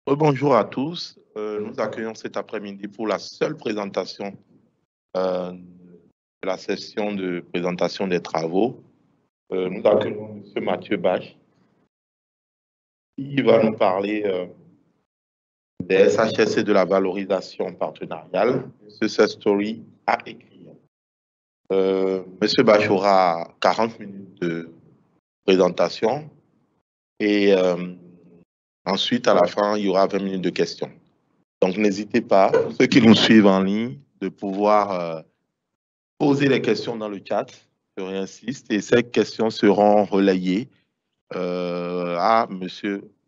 Bonjour à tous. Nous accueillons cet après-midi pour la seule présentation de la session de présentation des travaux. Nous accueillons M. Mathieu Bach, qui va nous parler des SHS et de la valorisation partenariale. Ce story à écrire. M. Bach aura 40 minutes de présentation et ensuite, à la fin, il y aura 20 minutes de questions. Donc, n'hésitez pas, ceux qui nous suivent en ligne, de pouvoir poser les questions dans le chat. Je réinsiste. Et ces questions seront relayées à M.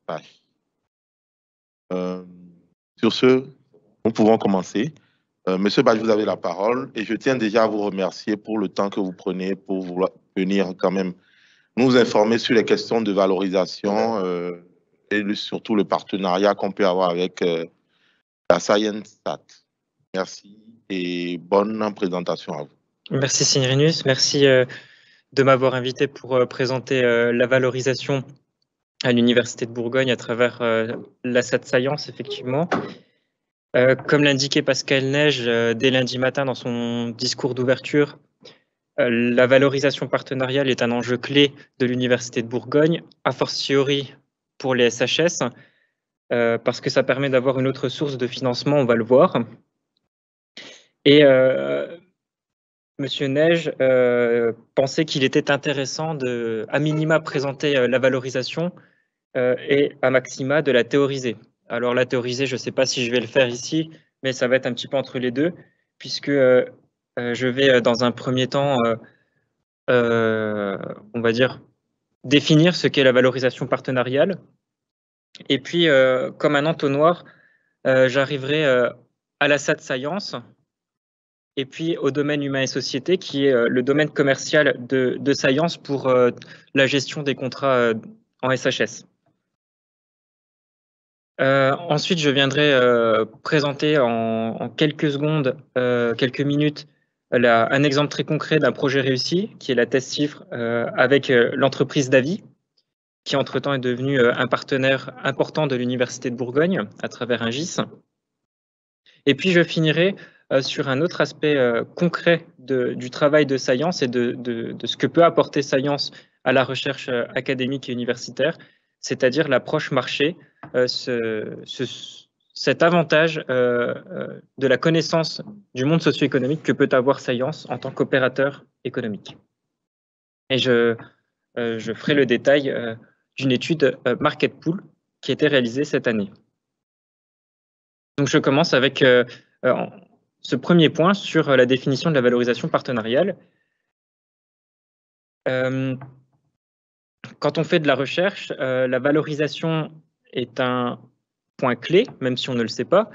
Bach. Sur ce, nous pouvons commencer. Monsieur Bach, vous avez la parole. Et je tiens déjà à vous remercier pour le temps que vous prenez pour venir quand même nous informer sur les questions de valorisation et surtout le partenariat qu'on peut avoir avec la ScienceSat. Merci et bonne présentation à vous. Merci Cyrus, merci de m'avoir invité pour présenter la valorisation à l'Université de Bourgogne à travers la SAT Science, effectivement. Comme l'indiquait Pascal Neige dès lundi matin dans son discours d'ouverture, la valorisation partenariale est un enjeu clé de l'Université de Bourgogne, a fortiori pour les SHS, parce que ça permet d'avoir une autre source de financement, on va le voir. Et Monsieur Neige pensait qu'il était intéressant de, à minima, présenter la valorisation et à maxima de la théoriser. Alors la théoriser, je ne sais pas si je vais le faire ici, mais ça va être un petit peu entre les deux, puisque je vais dans un premier temps, on va dire, définir ce qu'est la valorisation partenariale. Et puis, comme un entonnoir, j'arriverai à la SAT Science, et puis au domaine humain et société, qui est le domaine commercial de Science pour la gestion des contrats en SHS. Ensuite, je viendrai présenter en quelques secondes, quelques minutes, un exemple très concret d'un projet réussi, qui est la thèse chiffre avec l'entreprise Davy, qui entre-temps est devenue un partenaire important de l'Université de Bourgogne à travers un GIS. Et puis, je finirai sur un autre aspect concret du travail de Science et de ce que peut apporter Science à la recherche académique et universitaire, c'est-à-dire l'approche marché, cet avantage de la connaissance du monde socio-économique que peut avoir Science en tant qu'opérateur économique. Et je ferai le détail d'une étude Market Pool qui a été réalisée cette année. Donc je commence avec ce premier point sur la définition de la valorisation partenariale. Quand on fait de la recherche, la valorisation est un point clé, même si on ne le sait pas.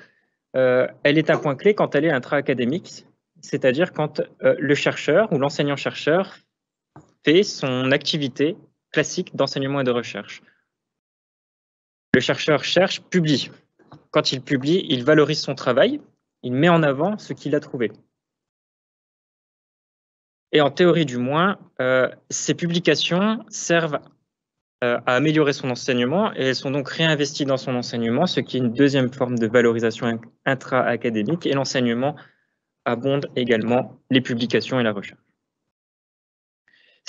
Elle est un point clé quand elle est intra-académique, c'est-à-dire quand le chercheur ou l'enseignant-chercheur fait son activité classique d'enseignement et de recherche. Le chercheur cherche, publie. Quand il publie, il valorise son travail, il met en avant ce qu'il a trouvé. Et en théorie du moins, ces publications servent à améliorer son enseignement et elles sont donc réinvesties dans son enseignement, ce qui est une deuxième forme de valorisation intra-académique, et l'enseignement abonde également les publications et la recherche.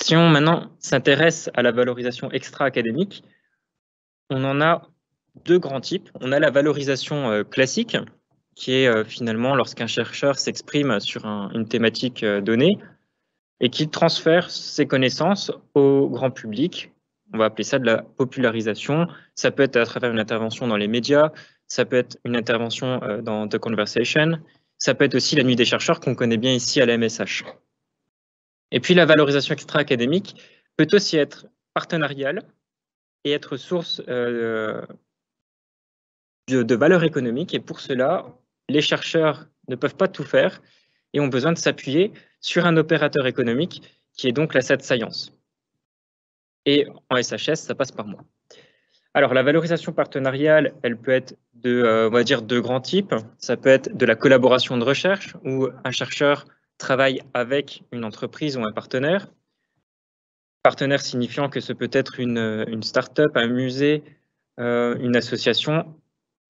Si on maintenant s'intéresse à la valorisation extra-académique, on en a deux grands types. On a la valorisation classique, qui est finalement lorsqu'un chercheur s'exprime sur une thématique donnée et qu'il transfère ses connaissances au grand public. On va appeler ça de la popularisation. Ça peut être à travers une intervention dans les médias, ça peut être une intervention dans The Conversation, ça peut être aussi la nuit des chercheurs qu'on connaît bien ici à la MSH. Et puis la valorisation extra-académique peut aussi être partenariale et être source de valeur économique. Et pour cela, les chercheurs ne peuvent pas tout faire et ont besoin de s'appuyer sur un opérateur économique qui est donc la SAT Science. Et en SHS, ça passe par moi. Alors, la valorisation partenariale, elle peut être on va dire, de grands types. Ça peut être de la collaboration de recherche, où un chercheur travaille avec une entreprise ou un partenaire. Partenaire signifiant que ce peut être une start-up, un musée, une association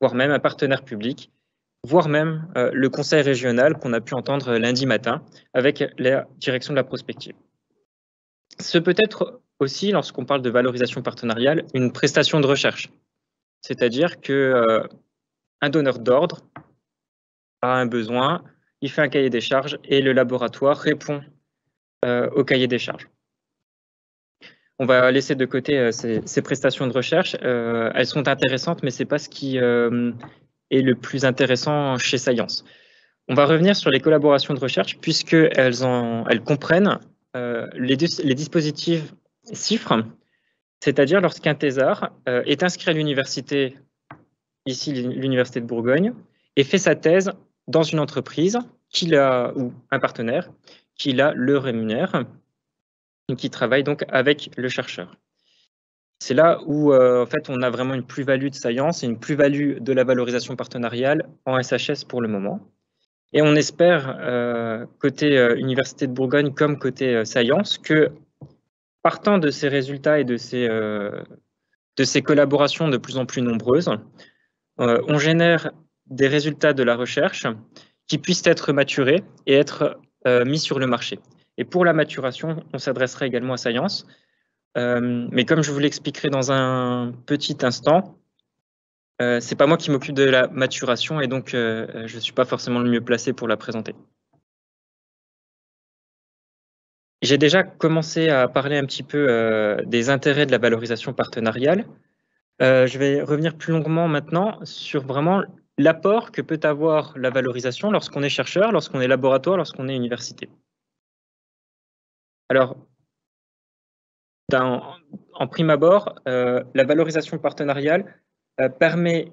voire même un partenaire public, voire même le conseil régional qu'on a pu entendre lundi matin avec la direction de la prospective. Ce peut être aussi, lorsqu'on parle de valorisation partenariale, une prestation de recherche. C'est-à-dire qu'un donneur d'ordre a un besoin, il fait un cahier des charges et le laboratoire répond au cahier des charges. On va laisser de côté ces prestations de recherche. Elles sont intéressantes, mais ce n'est pas ce qui est le plus intéressant chez Science. On va revenir sur les collaborations de recherche puisqu'elles comprennent les dispositifs CIFRE, c'est-à-dire lorsqu'un thésard est inscrit à l'université, ici l'Université de Bourgogne, et fait sa thèse dans une entreprise ou un partenaire qui le rémunère et qui travaille donc avec le chercheur. C'est là où en fait, on a vraiment une plus-value de Science et une plus-value de la valorisation partenariale en SHS pour le moment. Et on espère, côté Université de Bourgogne comme côté Science, que partant de ces résultats et de ces collaborations de plus en plus nombreuses, on génère des résultats de la recherche qui puissent être maturés et être mis sur le marché. Et pour la maturation, on s'adressera également à Science. Mais comme je vous l'expliquerai dans un petit instant, c'est pas moi qui m'occupe de la maturation et donc je ne suis pas forcément le mieux placé pour la présenter. J'ai déjà commencé à parler un petit peu des intérêts de la valorisation partenariale. Je vais revenir plus longuement maintenant sur vraiment l'apport que peut avoir la valorisation lorsqu'on est chercheur, lorsqu'on est laboratoire, lorsqu'on est université. Alors, en prime abord, la valorisation partenariale permet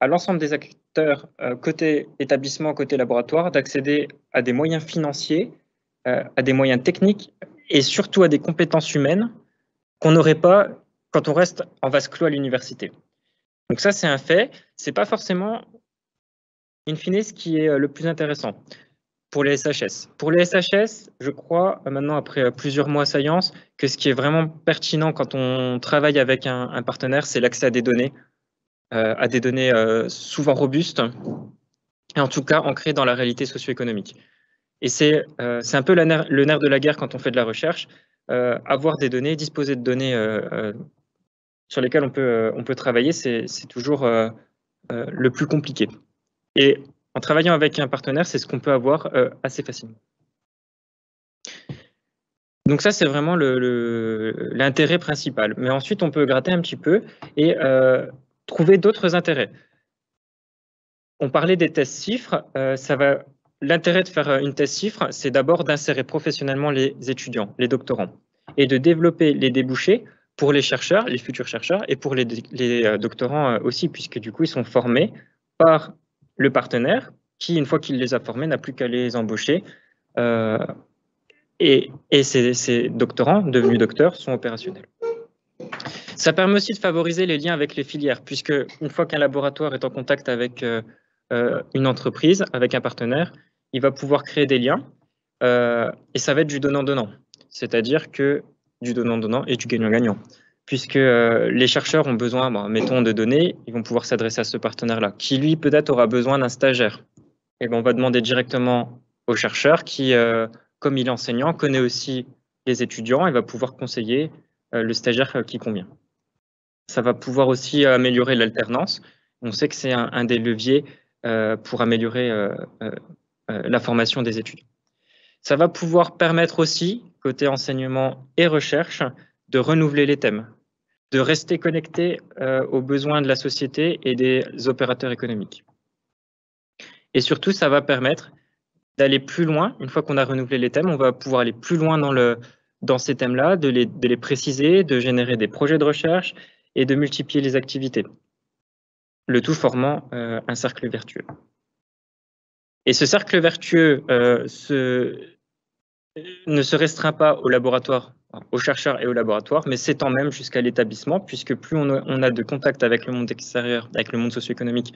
à l'ensemble des acteurs, côté établissement, côté laboratoire, d'accéder à des moyens financiers, à des moyens techniques et surtout à des compétences humaines qu'on n'aurait pas quand on reste en vase clos à l'université. Donc ça, c'est un fait. Ce n'est pas forcément, in fine, ce qui est le plus intéressant pour les SHS. Pour les SHS, je crois, maintenant, après plusieurs mois à Science, que ce qui est vraiment pertinent quand on travaille avec un partenaire, c'est l'accès à des données souvent robustes, et en tout cas ancrées dans la réalité socio-économique. Et c'est un peu le nerf de la guerre quand on fait de la recherche, avoir des données, disposer de données sur lesquelles on peut travailler, c'est toujours le plus compliqué. Et en travaillant avec un partenaire, c'est ce qu'on peut avoir assez facilement. Donc ça, c'est vraiment l'intérêt principal. Mais ensuite, on peut gratter un petit peu et trouver d'autres intérêts. On parlait des tests CIFRE. L'intérêt de faire une thèse CIFRE, c'est d'abord d'insérer professionnellement les étudiants, les doctorants, et de développer les débouchés pour les chercheurs, les futurs chercheurs, et pour les doctorants aussi, puisque du coup, ils sont formés par le partenaire qui, une fois qu'il les a formés, n'a plus qu'à les embaucher. Et ces doctorants, devenus docteurs, sont opérationnels. Ça permet aussi de favoriser les liens avec les filières, puisque une fois qu'un laboratoire est en contact avec une entreprise, avec un partenaire, il va pouvoir créer des liens et ça va être du donnant-donnant, c'est-à-dire que du donnant-donnant et du gagnant-gagnant. Puisque les chercheurs ont besoin, mettons, de données, ils vont pouvoir s'adresser à ce partenaire-là, qui lui peut-être aura besoin d'un stagiaire. Et on va demander directement au chercheur qui, comme il est enseignant, connaît aussi les étudiants et va pouvoir conseiller le stagiaire qui convient. Ça va pouvoir aussi améliorer l'alternance. On sait que c'est un des leviers pour améliorer la formation des étudiants. Ça va pouvoir permettre aussi, côté enseignement et recherche, de renouveler les thèmes, de rester connecté aux besoins de la société et des opérateurs économiques. Et surtout, ça va permettre d'aller plus loin. Une fois qu'on a renouvelé les thèmes, on va pouvoir aller plus loin dans ces thèmes-là, de les préciser, de générer des projets de recherche et de multiplier les activités. Le tout formant un cercle vertueux. Et ce cercle vertueux ne se restreint pas au laboratoire, aux chercheurs et aux laboratoires, mais s'étend même jusqu'à l'établissement, puisque plus on a de contact avec le monde extérieur, avec le monde socio-économique,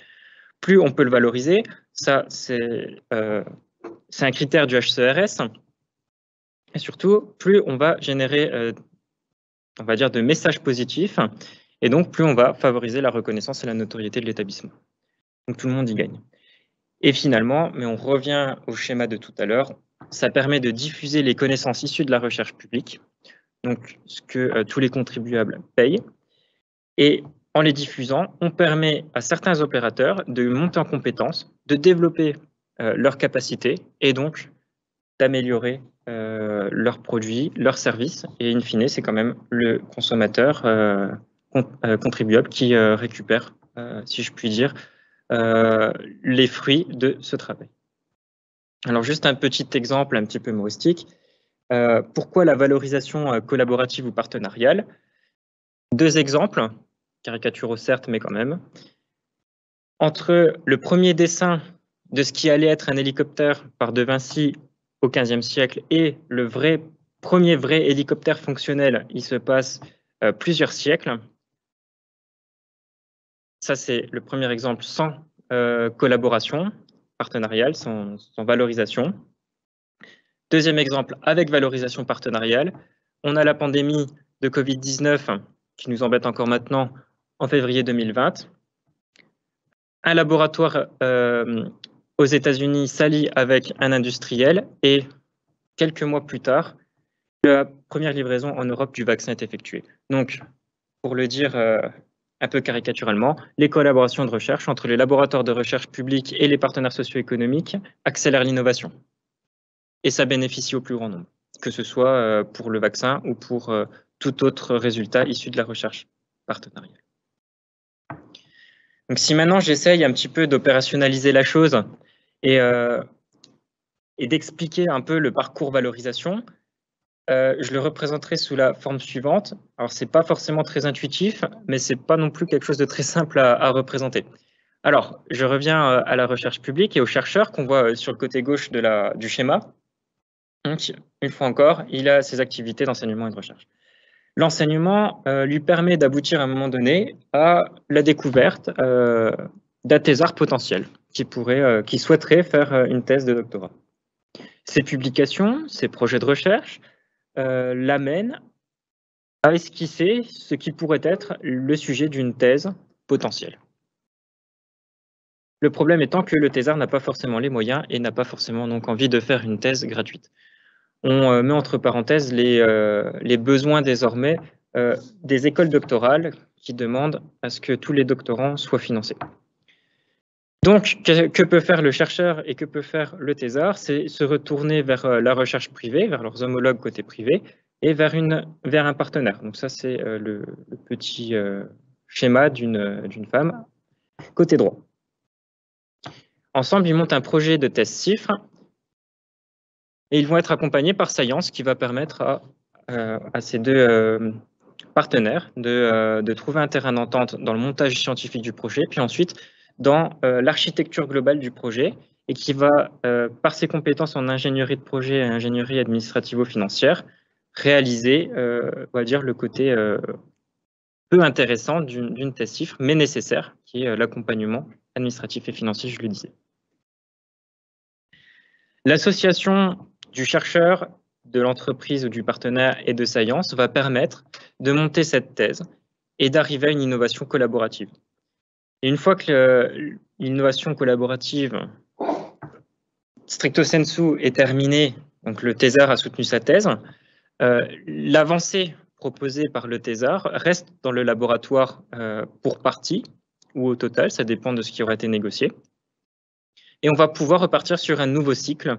plus on peut le valoriser. Ça, c'est un critère du HCRS. Et surtout, plus on va générer, on va dire, de messages positifs, et donc plus on va favoriser la reconnaissance et la notoriété de l'établissement. Donc tout le monde y gagne. Et finalement, mais on revient au schéma de tout à l'heure, ça permet de diffuser les connaissances issues de la recherche publique, donc ce que tous les contribuables payent. Et en les diffusant, on permet à certains opérateurs de monter en compétences, de développer leurs capacités et donc d'améliorer leurs produits, leurs services. Et in fine, c'est quand même le consommateur contribuable qui récupère, si je puis dire, les fruits de ce travail. Alors juste un petit exemple un petit peu humoristique. Pourquoi la valorisation collaborative ou partenariale? Deux exemples, caricaturaux certes, mais quand même. Entre le premier dessin de ce qui allait être un hélicoptère par De Vinci au XVe siècle et le premier vrai hélicoptère fonctionnel, il se passe plusieurs siècles. Ça, c'est le premier exemple sans collaboration partenariale, sans valorisation. Deuxième exemple, avec valorisation partenariale. On a la pandémie de Covid-19 qui nous embête encore maintenant en février 2020. Un laboratoire aux États-Unis s'allie avec un industriel et quelques mois plus tard, la première livraison en Europe du vaccin est effectuée. Donc, pour le dire un peu caricaturalement, les collaborations de recherche entre les laboratoires de recherche publics et les partenaires socio-économiques accélèrent l'innovation. Et ça bénéficie au plus grand nombre, que ce soit pour le vaccin ou pour tout autre résultat issu de la recherche partenariale. Donc si maintenant j'essaye un petit peu d'opérationnaliser la chose et d'expliquer un peu le parcours valorisation, je le représenterai sous la forme suivante. Alors c'est pas forcément très intuitif, mais c'est pas non plus quelque chose de très simple à représenter. Alors je reviens à la recherche publique et aux chercheurs qu'on voit sur le côté gauche du schéma. Donc une fois encore, il a ses activités d'enseignement et de recherche. L'enseignement lui permet d'aboutir à un moment donné à la découverte d'un thésard potentiel qui souhaiterait faire une thèse de doctorat. Ces publications, ces projets de recherche l'amènent à esquisser ce qui pourrait être le sujet d'une thèse potentielle. Le problème étant que le thésard n'a pas forcément les moyens et n'a pas forcément donc envie de faire une thèse gratuite. On met entre parenthèses les besoins désormais des écoles doctorales qui demandent à ce que tous les doctorants soient financés. Donc, que peut faire le chercheur et que peut faire le thésard? C'est se retourner vers la recherche privée, vers leurs homologues côté privé, et vers un partenaire. Donc ça, c'est le petit schéma d'une femme côté droit. Ensemble, ils montent un projet de thèse CIFRE, et ils vont être accompagnés par Science qui va permettre à ces deux partenaires de trouver un terrain d'entente dans le montage scientifique du projet, puis ensuite dans l'architecture globale du projet et qui va, par ses compétences en ingénierie de projet et ingénierie administrativo-financière, réaliser, on va dire, le côté peu intéressant d'une thèse CIFRE, mais nécessaire, qui est l'accompagnement administratif et financier, je le disais. L'association du chercheur, de l'entreprise ou du partenaire et de Science va permettre de monter cette thèse et d'arriver à une innovation collaborative. Et une fois que l'innovation collaborative stricto sensu est terminée, donc le thésard a soutenu sa thèse, l'avancée proposée par le thésard reste dans le laboratoire pour partie ou au total, ça dépend de ce qui aura été négocié. Et on va pouvoir repartir sur un nouveau cycle,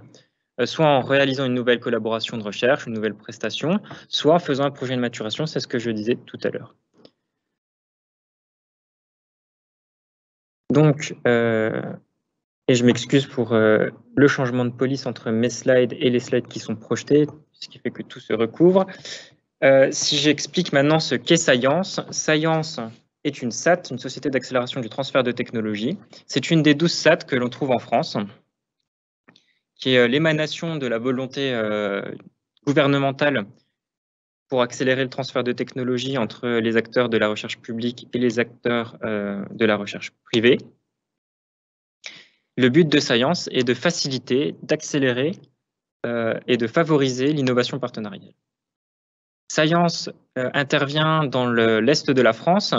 soit en réalisant une nouvelle collaboration de recherche, une nouvelle prestation, soit en faisant un projet de maturation, c'est ce que je disais tout à l'heure. Donc, et je m'excuse pour le changement de police entre mes slides et les slides qui sont projetés, ce qui fait que tout se recouvre. Si j'explique maintenant ce qu'est Science, Science est une SAT, une société d'accélération du transfert de technologie. C'est une des 12 SAT que l'on trouve en France, qui est l'émanation de la volonté gouvernementale pour accélérer le transfert de technologie entre les acteurs de la recherche publique et les acteurs de la recherche privée. Le but de Science est de faciliter, d'accélérer et de favoriser l'innovation partenariale. Science intervient dans l'Est de la France.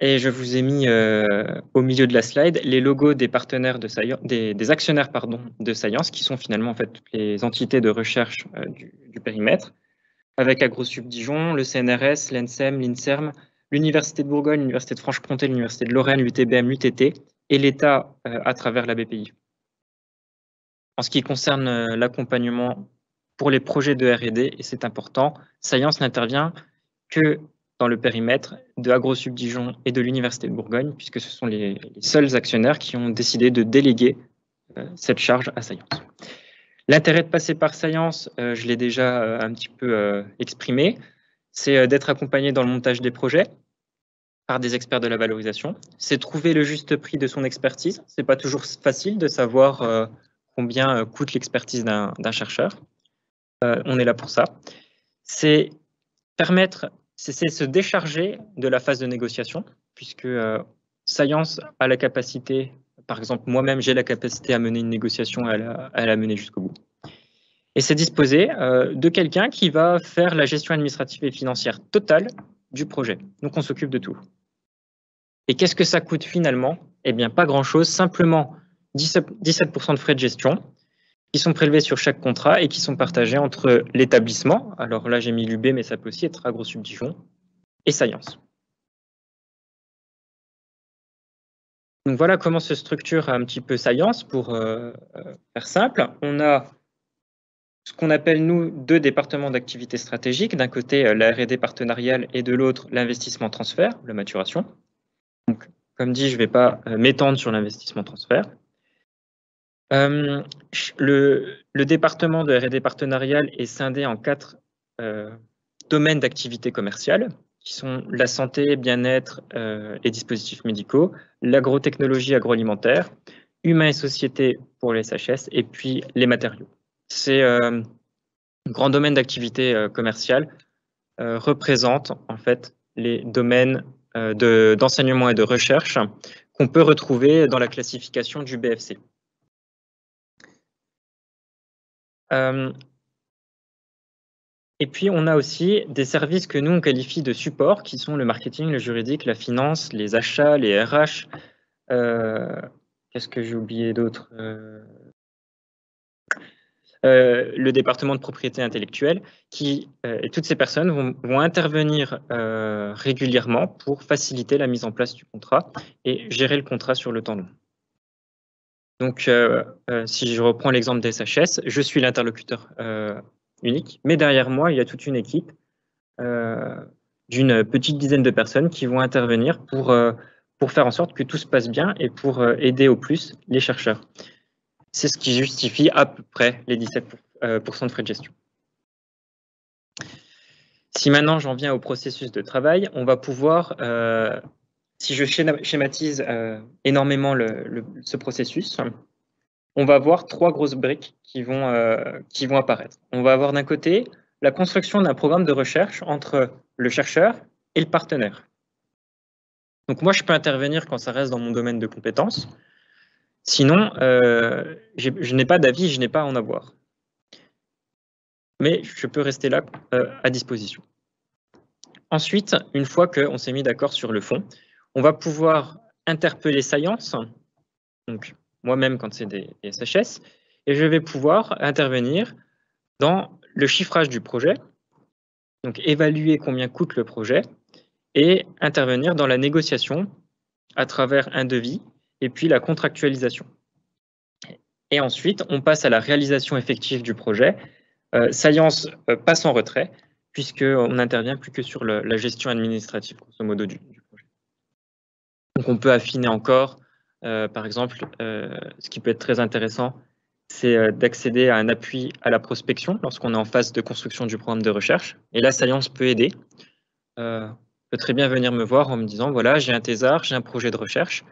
Et je vous ai mis au milieu de la slide les logos des partenaires de Science, des actionnaires de Science, qui sont finalement en fait toutes les entités de recherche du périmètre, avec AgroSup Dijon, le CNRS, l'ENSEM, l'INSERM, l'Université de Bourgogne, l'Université de Franche-Comté, l'Université de Lorraine, l'UTBM, l'UTT et l'État à travers la BPI. En ce qui concerne l'accompagnement pour les projets de R&D, et c'est important, Science n'intervient que dans le périmètre de AgroSup Dijon et de l'Université de Bourgogne, puisque ce sont les seuls actionnaires qui ont décidé de déléguer cette charge à Science. L'intérêt de passer par Science, je l'ai déjà un petit peu exprimé, c'est d'être accompagné dans le montage des projets par des experts de la valorisation. C'est trouver le juste prix de son expertise. C'est pas toujours facile de savoir combien coûte l'expertise d'un chercheur. On est là pour ça. C'est se décharger de la phase de négociation, puisque Science a la capacité, par exemple, moi-même, j'ai la capacité à mener une négociation, à la mener jusqu'au bout. Et c'est disposer de quelqu'un qui va faire la gestion administrative et financière totale du projet. Donc, on s'occupe de tout. Et qu'est-ce que ça coûte finalement? Eh bien, pas grand-chose, simplement 17% de frais de gestion qui sont prélevés sur chaque contrat et qui sont partagés entre l'établissement, alors là j'ai mis l'UB, mais ça peut aussi être AgroSup Dijon, et Science. Donc voilà comment se structure un petit peu Science, pour faire simple. On a ce qu'on appelle, nous, deux départements d'activité stratégique. D'un côté, la R&D partenariale et de l'autre, l'investissement transfert, la maturation. Donc, comme dit, je ne vais pas m'étendre sur l'investissement transfert. Le département de R&D partenariale est scindé en 4 domaines d'activité commerciale, qui sont la santé, bien-être et dispositifs médicaux, l'agrotechnologie agroalimentaire, humain et société pour les SHS, et puis les matériaux. Ces grands domaines d'activité commerciale représentent en fait les domaines d'enseignement et de recherche qu'on peut retrouver dans la classification du BFC. Et puis, on a aussi des services que nous, on qualifie de support, qui sont le marketing, le juridique, la finance, les achats, les RH. Qu'est-ce que j'ai oublié d'autre? Le département de propriété intellectuelle, et toutes ces personnes vont intervenir régulièrement pour faciliter la mise en place du contrat et gérer le contrat sur le temps long. Donc, si je reprends l'exemple des SHS, je suis l'interlocuteur unique, mais derrière moi, il y a toute une équipe d'une petite dizaine de personnes qui vont intervenir pour faire en sorte que tout se passe bien et pour aider au plus les chercheurs. C'est ce qui justifie à peu près les 17% de frais de gestion. Si maintenant j'en viens au processus de travail, on va pouvoir, si je schématise énormément ce processus, on va avoir 3 grosses briques qui vont apparaître. On va avoir d'un côté la construction d'un programme de recherche entre le chercheur et le partenaire. Donc moi, je peux intervenir quand ça reste dans mon domaine de compétences. Sinon, je n'ai pas d'avis, je n'ai pas à en avoir. Mais je peux rester là à disposition. Ensuite, une fois qu'on s'est mis d'accord sur le fond, on va pouvoir interpeller Science, donc moi-même quand c'est des SHS, et je vais pouvoir intervenir dans le chiffrage du projet, donc évaluer combien coûte le projet, et intervenir dans la négociation à travers un devis, et puis la contractualisation. Et ensuite, on passe à la réalisation effective du projet. Science passe en retrait, puisqu'on n'intervient plus que sur la gestion administrative, grosso modo, du projet. Donc, on peut affiner encore. Par exemple, ce qui peut être très intéressant, c'est d'accéder à un appui à la prospection lorsqu'on est en phase de construction du programme de recherche. Et là, Science peut aider. Peut très bien venir me voir en me disant, voilà, j'ai un thésard, j'ai un projet de recherche,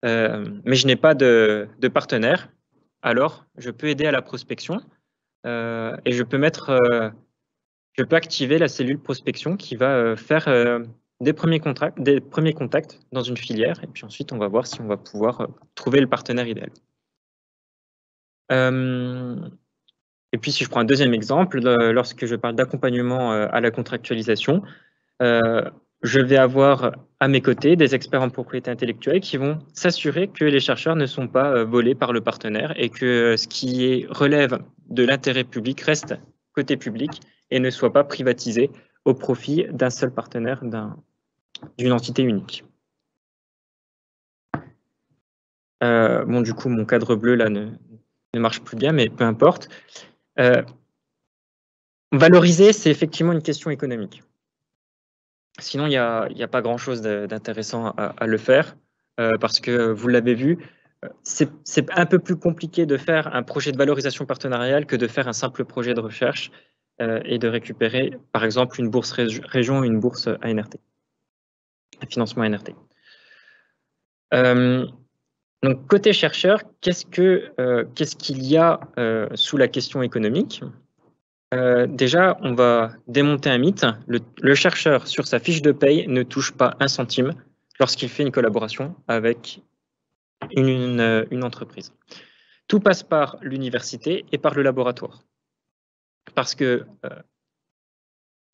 mais je n'ai pas de partenaire. Alors, je peux aider à la prospection et je peux activer la cellule prospection qui va faire des premiers contacts dans une filière. Et puis ensuite, on va voir si on va pouvoir trouver le partenaire idéal. Et puis, si je prends un deuxième exemple, lorsque je parle d'accompagnement à la contractualisation, je vais avoir à mes côtés des experts en propriété intellectuelle qui vont s'assurer que les chercheurs ne sont pas volés par le partenaire et que ce qui relève de l'intérêt public reste côté public et ne soit pas privatisé au profit d'un seul partenaire, d'une entité unique. Bon, du coup, mon cadre bleu là ne marche plus bien, mais peu importe. Valoriser, c'est effectivement une question économique. Sinon, il n'y a pas grand-chose d'intéressant à le faire, parce que vous l'avez vu, c'est un peu plus compliqué de faire un projet de valorisation partenariale que de faire un simple projet de recherche et de récupérer, par exemple, une bourse région ou une bourse ANRT, un financement ANRT. Donc, côté chercheur, qu'est-ce qu'il y a sous la question économique ? Déjà, on va démonter un mythe. Le chercheur, sur sa fiche de paye, ne touche pas un centime lorsqu'il fait une collaboration avec une entreprise. Tout passe par l'université et par le laboratoire. Parce que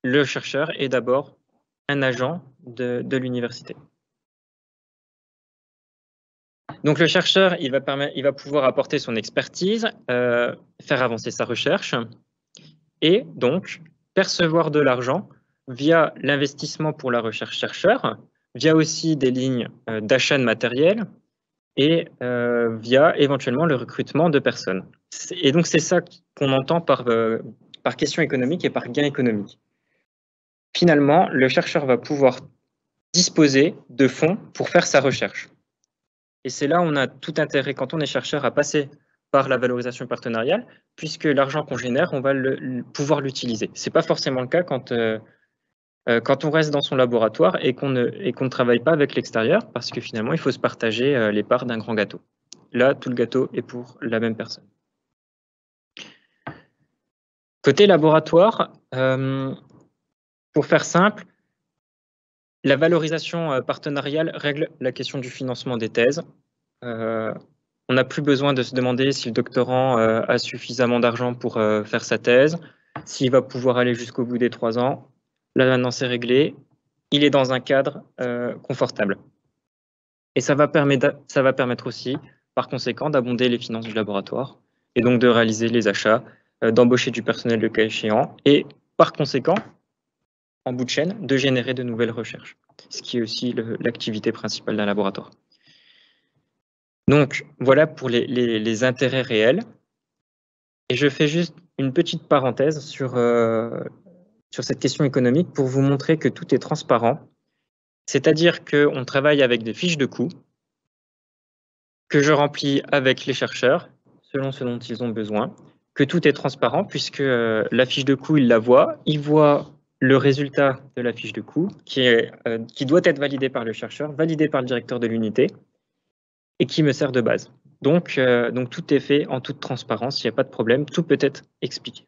le chercheur est d'abord un agent de l'université. Donc le chercheur, il va pouvoir apporter son expertise, faire avancer sa recherche et donc percevoir de l'argent via l'investissement pour la recherche chercheur, via aussi des lignes d'achat de matériel et via éventuellement le recrutement de personnes. Et donc c'est ça qu'on entend par question économique et par gain économique. Finalement, le chercheur va pouvoir disposer de fonds pour faire sa recherche. Et c'est là où on a tout intérêt, quand on est chercheur, à passer par la valorisation partenariale, puisque l'argent qu'on génère, on va pouvoir l'utiliser. Ce n'est pas forcément le cas quand on reste dans son laboratoire et qu'on ne travaille pas avec l'extérieur, parce que finalement, il faut se partager les parts d'un grand gâteau. Là, tout le gâteau est pour la même personne. Côté laboratoire, pour faire simple, la valorisation partenariale règle la question du financement des thèses. On n'a plus besoin de se demander si le doctorant a suffisamment d'argent pour faire sa thèse, s'il va pouvoir aller jusqu'au bout des 3 ans. Là, maintenant, c'est réglé. Il est dans un cadre confortable. Et ça va permettre aussi, par conséquent, d'abonder les finances du laboratoire et donc de réaliser les achats, d'embaucher du personnel le cas échéant et, par conséquent, en bout de chaîne, de générer de nouvelles recherches, ce qui est aussi l'activité principale d'un laboratoire. Donc, voilà pour les intérêts réels. Et je fais juste une petite parenthèse sur cette question économique pour vous montrer que tout est transparent. C'est-à-dire qu'on travaille avec des fiches de coûts que je remplis avec les chercheurs, selon ce dont ils ont besoin, que tout est transparent puisque la fiche de coût, ils la voient. Ils voient le résultat de la fiche de coût qui doit être validé par le chercheur, validé par le directeur de l'unité et qui me sert de base. Donc tout est fait en toute transparence, il n'y a pas de problème, tout peut être expliqué.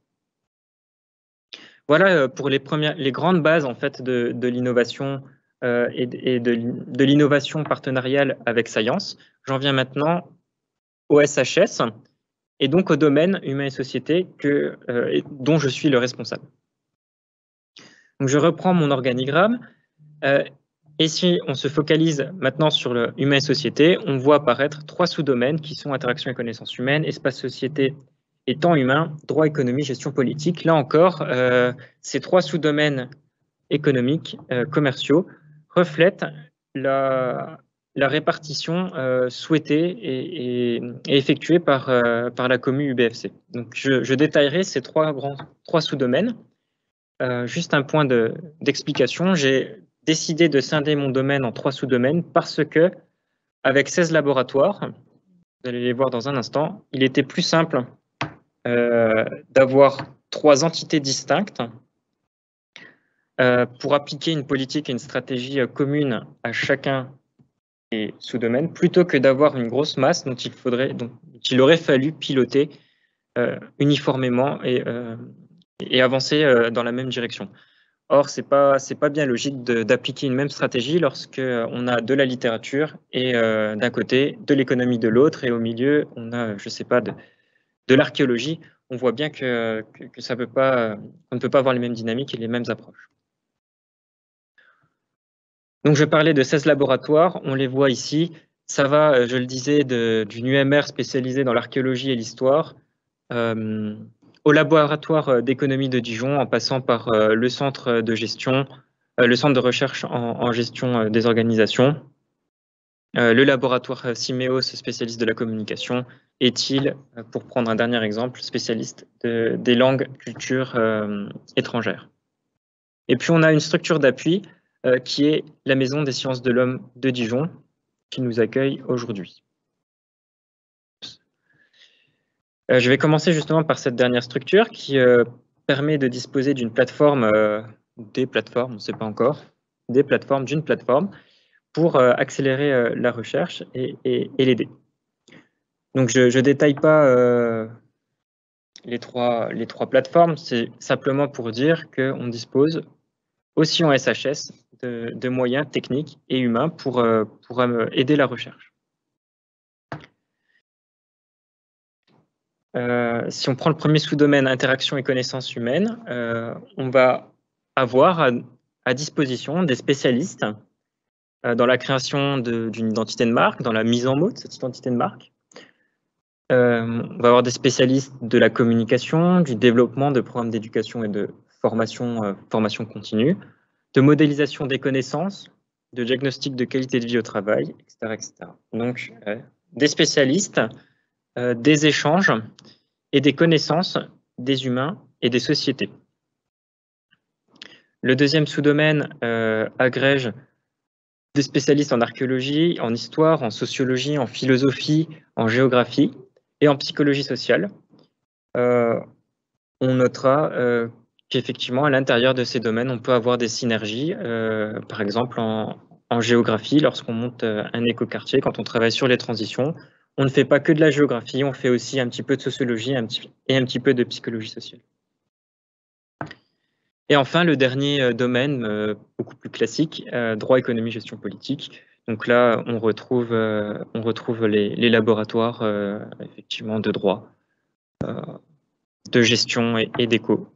Voilà pour les grandes bases en fait de l'innovation et de l'innovation partenariale avec Science. J'en viens maintenant au SHS et donc au domaine humain et société dont je suis le responsable. Donc je reprends mon organigramme. Et si on se focalise maintenant sur le humain et société, on voit apparaître 3 sous-domaines qui sont interaction et connaissances humaines, espace société et temps humain, droit, économie, gestion politique. Là encore, ces 3 sous-domaines économiques, commerciaux, reflètent la répartition souhaitée et effectuée par la commu UBFC. Donc je détaillerai ces 3 sous-domaines. Juste un point d'explication, j'ai décidé de scinder mon domaine en 3 sous-domaines parce que, avec 16 laboratoires, vous allez les voir dans un instant, il était plus simple d'avoir 3 entités distinctes pour appliquer une politique et une stratégie commune à chacun des sous-domaines, plutôt que d'avoir une grosse masse dont il aurait fallu piloter uniformément et avancer dans la même direction. Or, c'est pas bien logique d'appliquer une même stratégie lorsqu'on a de la littérature et d'un côté, de l'économie de l'autre, et au milieu, on a, je sais pas, de l'archéologie. On voit bien que on ne peut pas avoir les mêmes dynamiques et les mêmes approches. Donc, je parlais de 16 laboratoires, on les voit ici. Ça va, je le disais, d'une UMR spécialisée dans l'archéologie et l'histoire, au laboratoire d'économie de Dijon, en passant par le centre de gestion, le centre de recherche en gestion des organisations, le laboratoire Siméos, spécialiste de la communication, est-il, pour prendre un dernier exemple, spécialiste des langues, cultures étrangères. Et puis on a une structure d'appui qui est la Maison des sciences de l'homme de Dijon, qui nous accueille aujourd'hui. Je vais commencer justement par cette dernière structure qui permet de disposer d'une plateforme, des plateformes, on ne sait pas encore, des plateformes, d'une plateforme, pour accélérer la recherche et l'aider. Donc je ne détaille pas les trois plateformes, c'est simplement pour dire qu'on dispose aussi en SHS de moyens techniques et humains pour aider la recherche. Si on prend le premier sous-domaine interaction et connaissances humaines, on va avoir à disposition des spécialistes dans la création d'une identité de marque, dans la mise en mots de cette identité de marque. On va avoir des spécialistes de la communication, du développement de programmes d'éducation et de formation continue, de modélisation des connaissances, de diagnostic de qualité de vie au travail, etc. etc. Donc, des spécialistes, des échanges et des connaissances des humains et des sociétés. Le deuxième sous-domaine agrège des spécialistes en archéologie, en histoire, en sociologie, en philosophie, en géographie et en psychologie sociale. On notera qu'effectivement, à l'intérieur de ces domaines, on peut avoir des synergies, par exemple en géographie, lorsqu'on monte un écoquartier, quand on travaille sur les transitions, on ne fait pas que de la géographie, on fait aussi un petit peu de sociologie et un petit peu de psychologie sociale. Et enfin, le dernier domaine, beaucoup plus classique, droit, économie, gestion politique. Donc là, on retrouve les laboratoires effectivement de droit, de gestion et d'éco,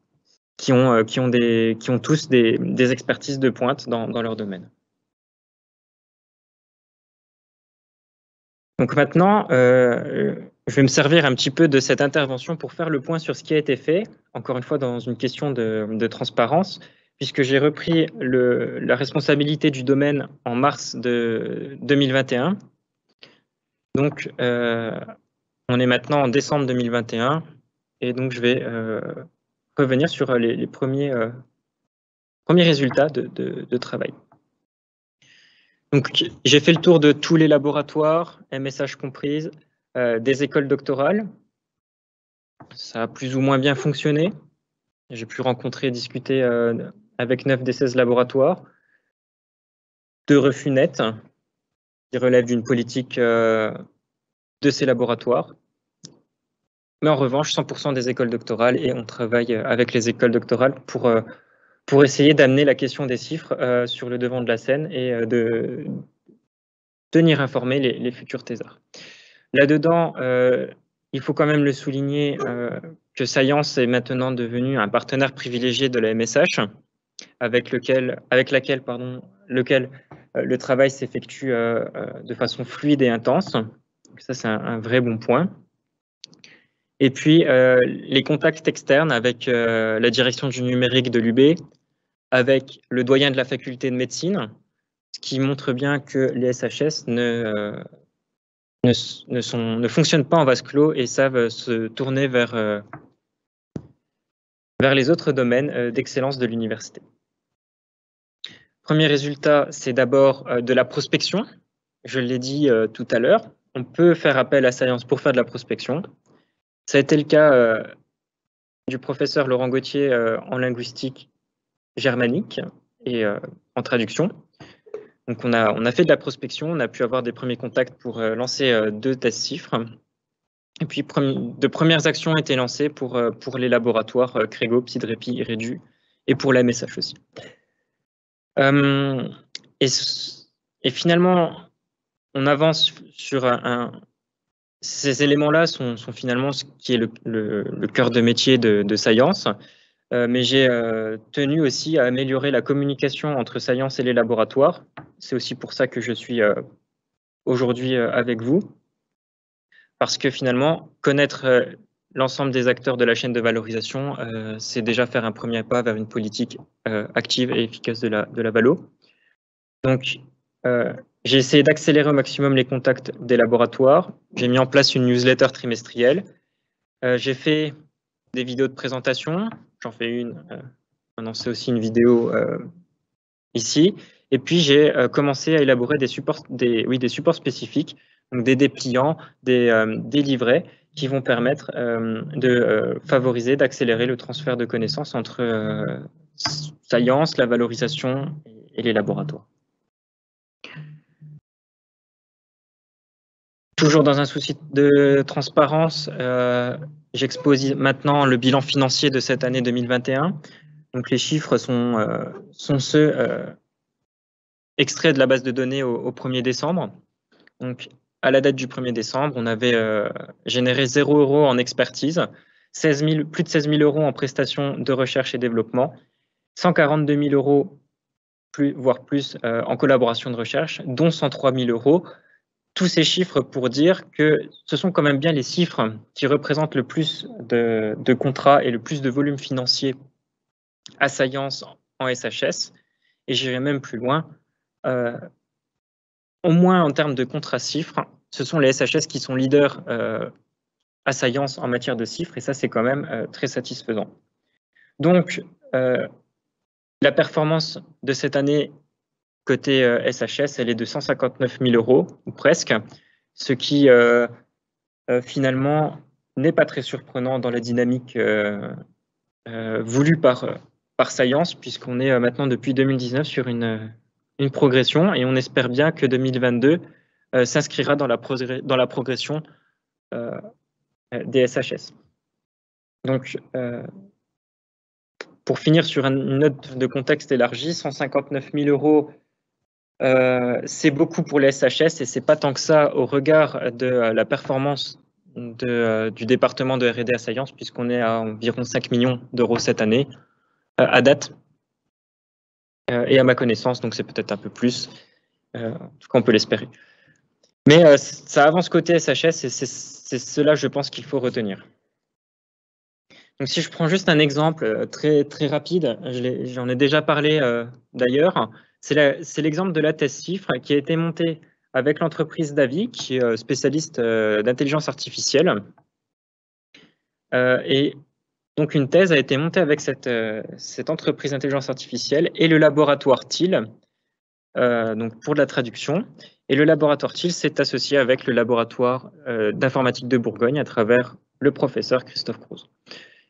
qui ont tous des expertises de pointe dans leur domaine. Donc maintenant, je vais me servir un petit peu de cette intervention pour faire le point sur ce qui a été fait, encore une fois dans une question de transparence, puisque j'ai repris la responsabilité du domaine en mars de 2021. Donc, on est maintenant en décembre 2021, et donc je vais revenir sur les premiers résultats de travail. Donc, j'ai fait le tour de tous les laboratoires, MSH comprises, des écoles doctorales. Ça a plus ou moins bien fonctionné. J'ai pu rencontrer et discuter avec 9 des 16 laboratoires. 2 refus nets qui relèvent d'une politique de ces laboratoires. Mais en revanche, 100% des écoles doctorales, et on travaille avec les écoles doctorales pour essayer d'amener la question des chiffres sur le devant de la scène et de tenir informés les futurs thésards. Là-dedans, il faut quand même le souligner que Science est maintenant devenu un partenaire privilégié de la MSH, avec lequel le travail s'effectue de façon fluide et intense. Donc ça, c'est un vrai bon point. Et puis, les contacts externes avec la direction du numérique de l'UB, avec le doyen de la faculté de médecine, ce qui montre bien que les SHS ne fonctionnent pas en vase clos et savent se tourner vers les autres domaines d'excellence de l'université. Premier résultat, c'est d'abord de la prospection. Je l'ai dit tout à l'heure, on peut faire appel à Science pour faire de la prospection. Ça a été le cas du professeur Laurent Gauthier en linguistique germanique et en traduction. Donc on a fait de la prospection, on a pu avoir des premiers contacts pour lancer 2 tests chiffres. Et puis de premières actions ont été lancées pour les laboratoires Crégo, Psidrepi, Iredu et pour la MSH aussi. Et finalement, on avance sur ces éléments-là sont finalement ce qui est le cœur de métier de Science. Mais j'ai tenu aussi à améliorer la communication entre Science et les laboratoires c'est aussi pour ça que je suis aujourd'hui avec vous, parce que finalement, connaître l'ensemble des acteurs de la chaîne de valorisation, c'est déjà faire un premier pas vers une politique active et efficace de la valo. Donc, j'ai essayé d'accélérer au maximum les contacts des laboratoires. J'ai mis en place une newsletter trimestrielle. J'ai fait des vidéos de présentation. J'en fais une. Maintenant, c'est aussi une vidéo ici. Et puis, j'ai commencé à élaborer des supports spécifiques, donc des dépliants, des livrets qui vont permettre de favoriser, d'accélérer le transfert de connaissances entre Science, la valorisation et les laboratoires. Toujours dans un souci de transparence, j'expose maintenant le bilan financier de cette année 2021. Donc les chiffres sont ceux extraits de la base de données au 1er décembre. Donc à la date du 1er décembre, on avait généré 0 € en expertise, plus de 16 000 € en prestations de recherche et développement, 142 000 €, voire plus, en collaboration de recherche, dont 103 000 €. Tous ces chiffres pour dire que ce sont quand même bien les chiffres qui représentent le plus de contrats et le plus de volume financier à Science en SHS. Et j'irai même plus loin. Au moins en termes de contrats chiffres, ce sont les SHS qui sont leaders à Science en matière de chiffres, et ça, c'est quand même très satisfaisant. Donc, la performance de cette année côté SHS, elle est de 159 000 €, ou presque, ce qui finalement n'est pas très surprenant dans la dynamique voulue par Science, puisqu'on est maintenant depuis 2019 sur une progression, et on espère bien que 2022 s'inscrira dans la progression des SHS. Donc, pour finir sur une note de contexte élargie, 159 000 €, c'est beaucoup pour les SHS, et c'est pas tant que ça au regard de la performance du département de R&D à Science, puisqu'on est à environ 5 millions d'euros cette année, à date, et à ma connaissance, donc c'est peut-être un peu plus, en tout cas on peut l'espérer. Mais ça avance côté SHS, et c'est cela, je pense, qu'il faut retenir. Donc si je prends juste un exemple très rapide, j'en ai déjà parlé d'ailleurs, c'est l'exemple de la thèse chiffre qui a été montée avec l'entreprise Davi, qui est spécialiste d'intelligence artificielle. Et donc une thèse a été montée avec cette entreprise d'intelligence artificielle et le laboratoire TIL, donc pour de la traduction. Et le laboratoire TIL s'est associé avec le laboratoire d'informatique de Bourgogne à travers le professeur Christophe Croze.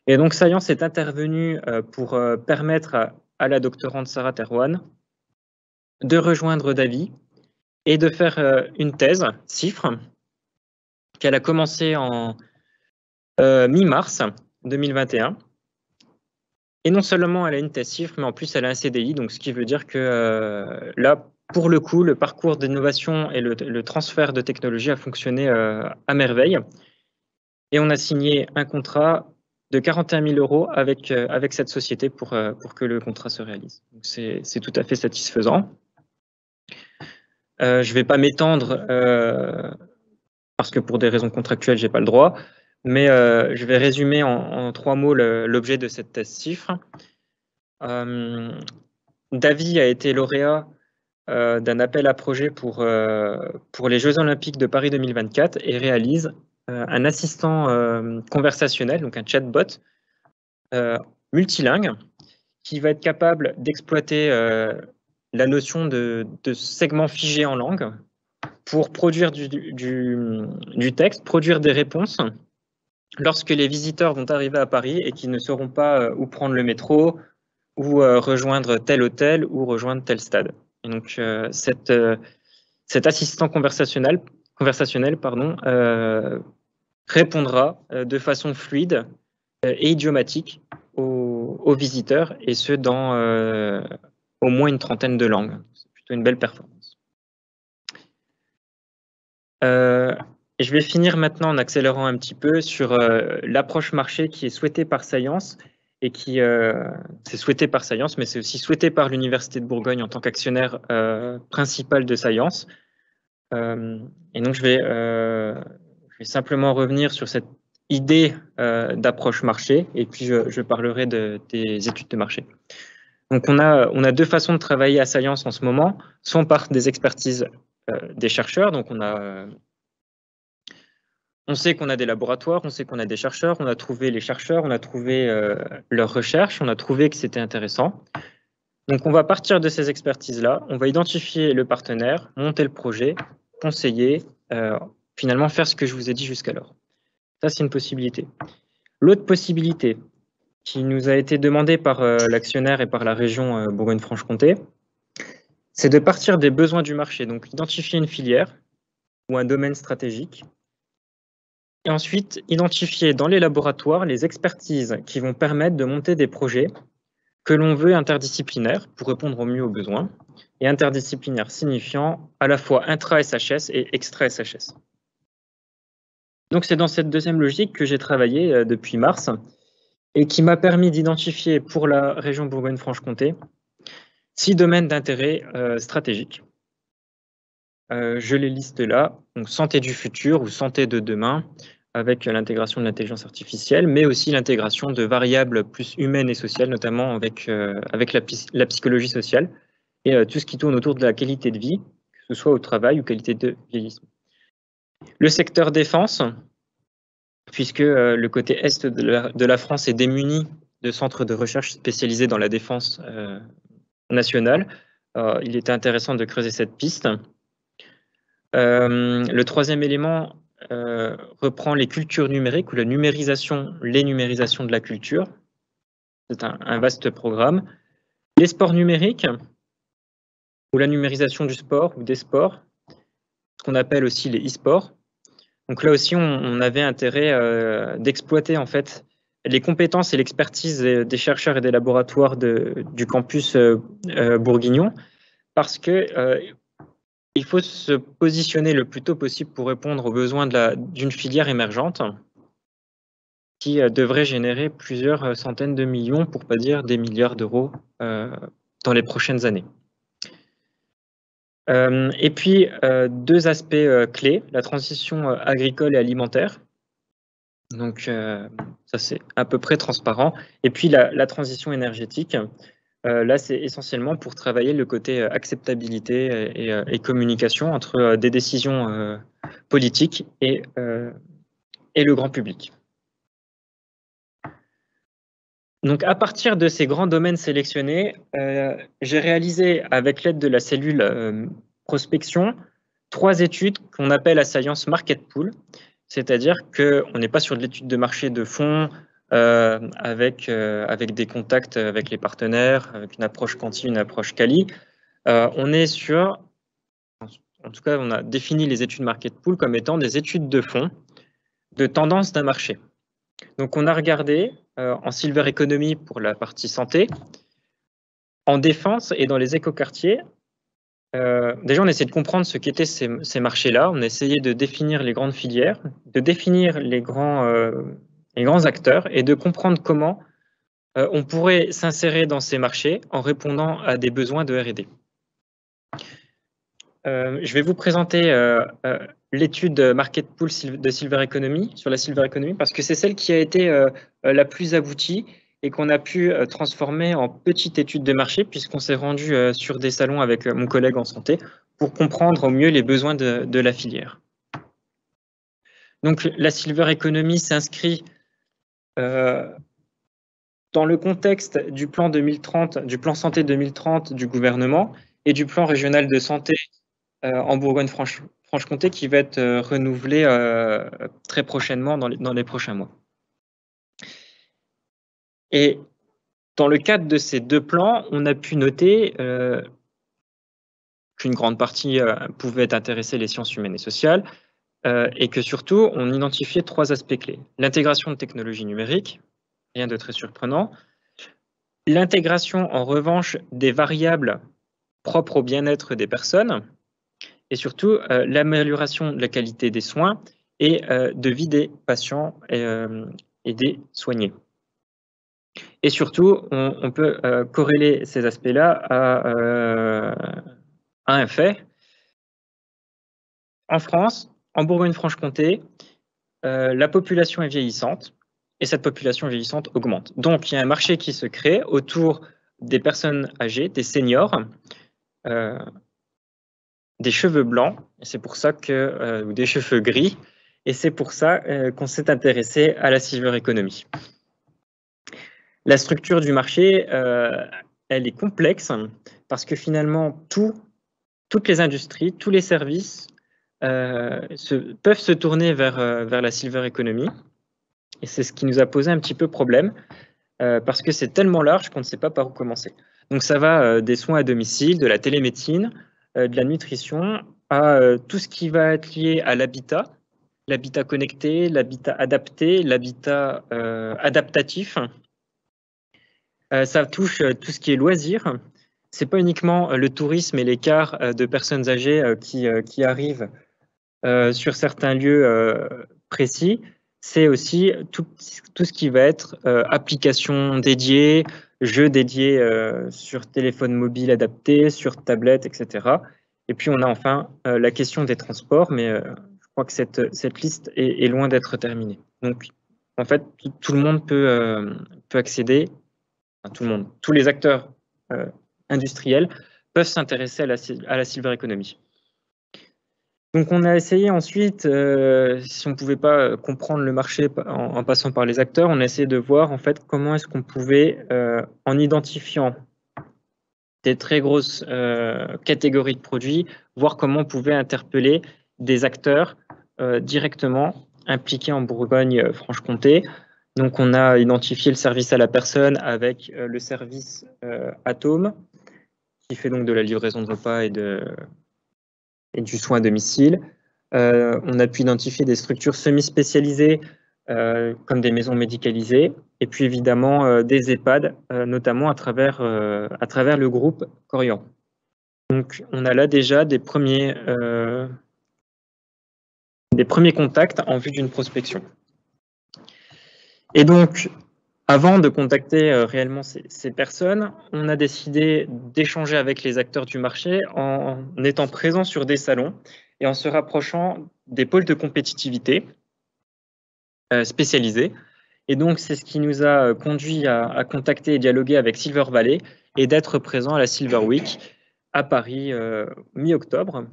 Et donc Science est intervenu pour permettre à la doctorante Sarah Terwan de rejoindre Davi et de faire une thèse chiffre qu'elle a commencé en mi-mars 2021. Et non seulement elle a une thèse chiffre, mais en plus elle a un CDI, donc ce qui veut dire que là, pour le coup, le parcours d'innovation et le transfert de technologie a fonctionné à merveille. Et on a signé un contrat de 41 000 € avec cette société pour que le contrat se réalise. C'est tout à fait satisfaisant. Je ne vais pas m'étendre parce que pour des raisons contractuelles, je n'ai pas le droit, mais je vais résumer en 3 mots l'objet de cette thèse chiffre. Davi a été lauréat d'un appel à projet pour les Jeux Olympiques de Paris 2024 et réalise un assistant conversationnel, donc un chatbot multilingue, qui va être capable d'exploiter la notion de segment figé en langue pour produire du texte, produire des réponses lorsque les visiteurs vont arriver à Paris et qu'ils ne sauront pas où prendre le métro, ou rejoindre tel hôtel, ou rejoindre tel stade. Et donc cet assistant conversationnel répondra de façon fluide et idiomatique aux visiteurs, et ce dans au moins une trentaine de langues. C'est plutôt une belle performance. Je vais finir maintenant en accélérant un petit peu sur l'approche marché qui est souhaitée par Science et qui c'est souhaité par Science, mais c'est aussi souhaité par l'Université de Bourgogne en tant qu'actionnaire principal de Science. Et donc, je vais simplement revenir sur cette idée d'approche marché, et puis je parlerai des études de marché. Donc, on a deux façons de travailler à Science en ce moment, soit par des expertises des chercheurs. Donc, on sait qu'on a des laboratoires, on sait qu'on a des chercheurs, on a trouvé les chercheurs, on a trouvé leurs recherches, on a trouvé que c'était intéressant. Donc, on va partir de ces expertises-là, on va identifier le partenaire, monter le projet, conseiller, finalement faire ce que je vous ai dit jusqu'alors. Ça, c'est une possibilité. L'autre possibilité qui nous a été demandée par l'actionnaire et par la région Bourgogne-Franche-Comté, c'est de partir des besoins du marché, donc identifier une filière ou un domaine stratégique, et ensuite identifier dans les laboratoires les expertises qui vont permettre de monter des projets que l'on veut interdisciplinaires pour répondre au mieux aux besoins, et interdisciplinaires signifiant à la fois intra-SHS et extra-SHS. Donc c'est dans cette deuxième logique que j'ai travaillé depuis mars et qui m'a permis d'identifier pour la région Bourgogne-Franche-Comté 6 domaines d'intérêt stratégique. Je les liste là, donc santé du futur ou santé de demain, avec l'intégration de l'intelligence artificielle, mais aussi l'intégration de variables plus humaines et sociales, notamment avec la psychologie sociale et tout ce qui tourne autour de la qualité de vie, que ce soit au travail ou qualité de vieillissement. Le secteur défense, puisque le côté est de la France est démuni de centres de recherche spécialisés dans la défense nationale, il était intéressant de creuser cette piste. Le troisième élément reprend les cultures numériques ou les numérisations de la culture. C'est un vaste programme. Les sports numériques ou la numérisation du sport ou des sports, ce qu'on appelle aussi les e-sports. Donc là aussi, on avait intérêt d'exploiter en fait les compétences et l'expertise des chercheurs et des laboratoires du campus bourguignon, parce que il faut se positionner le plus tôt possible pour répondre aux besoins d'une filière émergente qui devrait générer plusieurs centaines de millions, pour ne pas dire des milliards d'euros dans les prochaines années. Et puis, deux aspects clés, la transition agricole et alimentaire. Donc, ça, c'est à peu près transparent. Et puis, la transition énergétique. Là, c'est essentiellement pour travailler le côté acceptabilité et communication entre des décisions politiques et le grand public. Donc, à partir de ces grands domaines sélectionnés, j'ai réalisé, avec l'aide de la cellule prospection, 3 études qu'on appelle à Science Market Pool, c'est-à-dire qu'on n'est pas sur de l'étude de marché de fond, avec des contacts avec les partenaires, avec une approche quanti, une approche quali. On est sur, en tout cas, on a défini les études market pool comme étant des études de fond de tendance d'un marché. Donc, on a regardé en silver economy pour la partie santé, en défense et dans les écoquartiers. Déjà, on essaie de comprendre ce qu'étaient ces marchés-là. On a essayé de définir les grandes filières, de définir les grands acteurs et de comprendre comment on pourrait s'insérer dans ces marchés en répondant à des besoins de R&D. Je vais vous présenter l'étude Market Pool de Silver Economy, sur la Silver Economy, parce que c'est celle qui a été la plus aboutie et qu'on a pu transformer en petite étude de marché, puisqu'on s'est rendu sur des salons avec mon collègue en santé pour comprendre au mieux les besoins de la filière. Donc, la Silver Economy s'inscrit dans le contexte du plan 2030, du plan santé 2030 du gouvernement et du plan régional de santé en Bourgogne-Franche-Comté qui va être renouvelé très prochainement dans les prochains mois. Et dans le cadre de ces 2 plans, on a pu noter qu'une grande partie pouvait intéresser les sciences humaines et sociales et que surtout, on identifiait 3 aspects clés. L'intégration de technologies numériques, rien de très surprenant. L'intégration, en revanche, des variables propres au bien-être des personnes et surtout l'amélioration de la qualité des soins et de vie des patients et des soignés. Et surtout, on peut corréler ces aspects-là à un fait. En France, en Bourgogne-Franche-Comté, la population est vieillissante et cette population vieillissante augmente. Donc, il y a un marché qui se crée autour des personnes âgées, des seniors, des cheveux blancs, et c'est pour ça que, ou des cheveux gris, et c'est pour ça qu'on s'est intéressé à la silver economy. La structure du marché, elle est complexe parce que finalement, toutes les industries, tous les services peuvent se tourner vers la silver economy. Et c'est ce qui nous a posé un petit peu problème parce que c'est tellement large qu'on ne sait pas par où commencer. Donc ça va des soins à domicile, de la télémédecine, de la nutrition, à tout ce qui va être lié à l'habitat connecté, l'habitat adapté, l'habitat adaptatif. Ça touche tout ce qui est loisirs. C'est pas uniquement le tourisme et l'écart de personnes âgées qui arrivent sur certains lieux précis. C'est aussi tout ce qui va être applications dédiées, jeux dédiés sur téléphone mobile adapté, sur tablette, etc. Et puis on a enfin la question des transports, mais je crois que cette liste est loin d'être terminée. Donc en fait, tout le monde peut accéder. Enfin, tout le monde, tous les acteurs industriels peuvent s'intéresser à la silver economy. Donc on a essayé ensuite, si on ne pouvait pas comprendre le marché en passant par les acteurs, on a essayé de voir en fait comment est-ce qu'on pouvait, en identifiant des très grosses catégories de produits, voir comment on pouvait interpeller des acteurs directement impliqués en Bourgogne-Franche-Comté. Donc, on a identifié le service à la personne avec le service Atome, qui fait donc de la livraison de repas et du soin à domicile. On a pu identifier des structures semi-spécialisées, comme des maisons médicalisées, et puis évidemment des EHPAD, notamment à travers le groupe Corian. Donc, on a là déjà des premiers contacts en vue d'une prospection. Et donc, avant de contacter réellement ces personnes, on a décidé d'échanger avec les acteurs du marché en étant présents sur des salons et en se rapprochant des pôles de compétitivité spécialisés. Et donc, c'est ce qui nous a conduit à contacter et dialoguer avec Silver Valley et d'être présents à la Silver Week à Paris mi-octobre.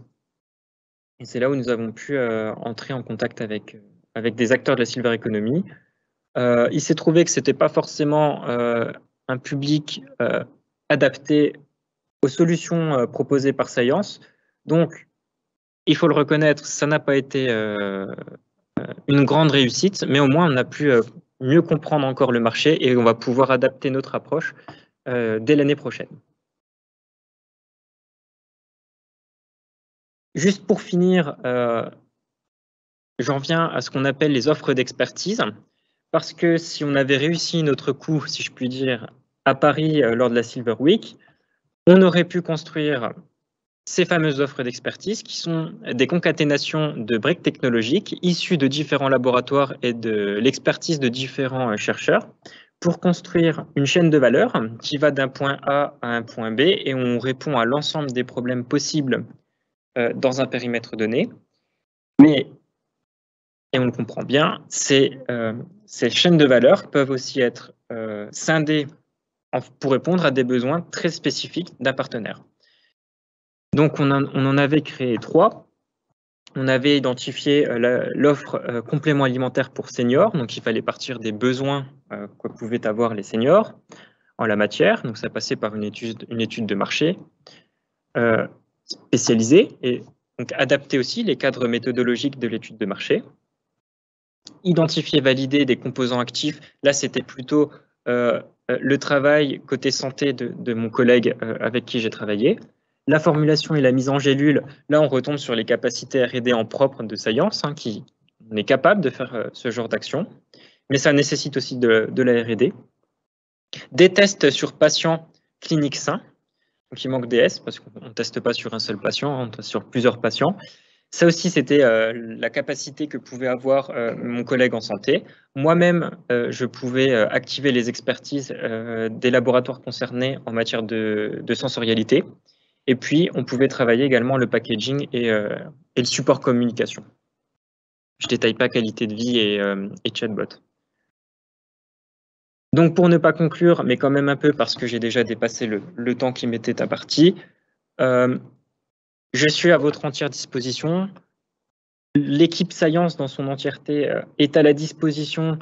Et c'est là où nous avons pu entrer en contact avec des acteurs de la Silver Economy. Il s'est trouvé que ce n'était pas forcément un public adapté aux solutions proposées par Science. Donc, il faut le reconnaître, ça n'a pas été une grande réussite, mais au moins on a pu mieux comprendre encore le marché et on va pouvoir adapter notre approche dès l'année prochaine. Juste pour finir, j'en viens à ce qu'on appelle les offres d'expertise. Parce que si on avait réussi notre coup, si je puis dire, à Paris lors de la Silver Week, on aurait pu construire ces fameuses offres d'expertise qui sont des concaténations de briques technologiques issues de différents laboratoires et de l'expertise de différents chercheurs pour construire une chaîne de valeur qui va d'un point A à un point B et on répond à l'ensemble des problèmes possibles dans un périmètre donné. Mais et on le comprend bien, ces chaînes de valeur peuvent aussi être scindées pour répondre à des besoins très spécifiques d'un partenaire. Donc, on en avait créé 3. On avait identifié l'offre complément alimentaire pour seniors. Donc, il fallait partir des besoins que pouvaient avoir les seniors en la matière. Donc, ça passait par une étude de marché spécialisée et donc adapter aussi les cadres méthodologiques de l'étude de marché. Identifier, valider des composants actifs. Là, c'était plutôt le travail côté santé de mon collègue avec qui j'ai travaillé. La formulation et la mise en gélule, là, on retombe sur les capacités R&D en propre de Science, qui on est capable de faire ce genre d'action, mais ça nécessite aussi de la R&D. Des tests sur patients cliniques sains, donc il manque des S parce qu'on ne teste pas sur un seul patient, on teste sur plusieurs patients. Ça aussi, c'était la capacité que pouvait avoir mon collègue en santé. Moi-même, je pouvais activer les expertises des laboratoires concernés en matière de sensorialité. Et puis, on pouvait travailler également le packaging et le support communication. Je ne détaille pas qualité de vie et chatbot. Donc, pour ne pas conclure, mais quand même un peu parce que j'ai déjà dépassé le temps qui m'était imparti, je suis à votre entière disposition. L'équipe Science dans son entièreté est à la disposition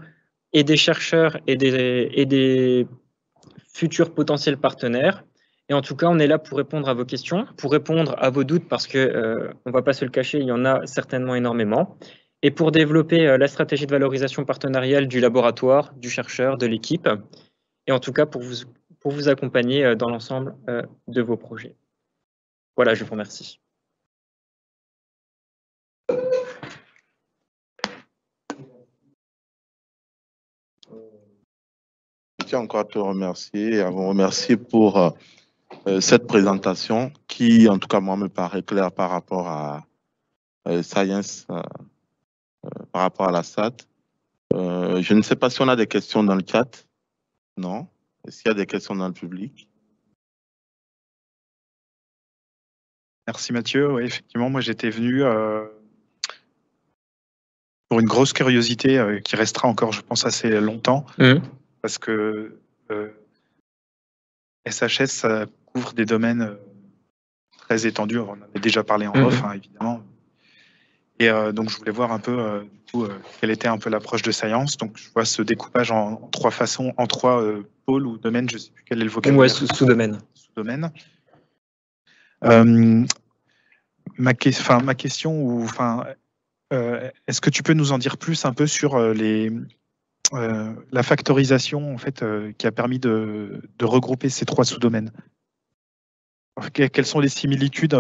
et des chercheurs et des futurs potentiels partenaires. Et en tout cas, on est là pour répondre à vos questions, pour répondre à vos doutes, parce que on ne va pas se le cacher, il y en a certainement énormément, et pour développer la stratégie de valorisation partenariale du laboratoire, du chercheur, de l'équipe, et en tout cas pour vous accompagner dans l'ensemble de vos projets. Voilà, je vous remercie. Je tiens encore à te remercier et à vous remercier pour cette présentation qui, en tout cas, moi, me paraît claire par rapport à Science, par rapport à la SAT. Je ne sais pas si on a des questions dans le chat. Non? Est-ce qu'il y a des questions dans le public? Merci Mathieu. Oui, effectivement, moi j'étais venu pour une grosse curiosité qui restera encore, je pense, assez longtemps, parce que SHS ça couvre des domaines très étendus. On en avait déjà parlé en off, hein, évidemment. Et donc je voulais voir un peu du coup, quelle était un peu l'approche de Science. Donc je vois ce découpage en trois façons, en trois pôles ou domaines. Je ne sais plus quel est le vocabulaire. Ouais, sous-domaine. Sous-domaine. Ma question, ou est-ce que tu peux nous en dire plus un peu sur la factorisation en fait, qui a permis de regrouper ces trois sous-domaines? Quelles sont les similitudes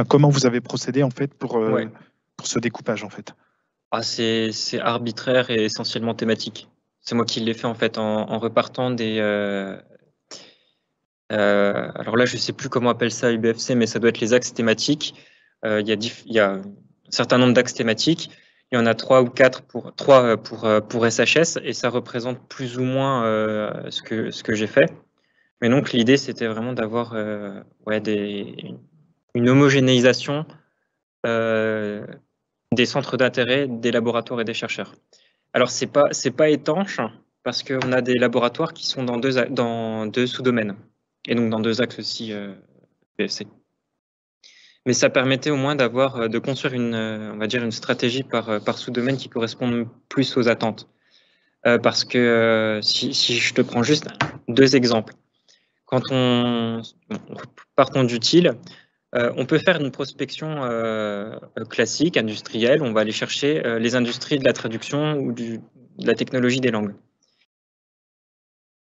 comment vous avez procédé en fait pour ce découpage en fait? C'est arbitraire et essentiellement thématique. C'est moi qui l'ai fait en fait en repartant des. Alors là, je ne sais plus comment appelle ça UBFC, mais ça doit être les axes thématiques. Il y a un certain nombre d'axes thématiques. Il y en a 3 ou 4 pour SHS et ça représente plus ou moins ce que j'ai fait. Mais donc l'idée, c'était vraiment d'avoir une homogénéisation des centres d'intérêt, des laboratoires et des chercheurs. Alors c'est pas étanche parce qu'on a des laboratoires qui sont dans deux sous-domaines et donc dans 2 axes aussi PFC. Mais ça permettait au moins de construire on va dire une stratégie par sous-domaine qui corresponde plus aux attentes. Parce que si je te prends juste 2 exemples. Quand partons d'utile, on peut faire une prospection classique, industrielle. On va aller chercher les industries de la traduction ou de la technologie des langues.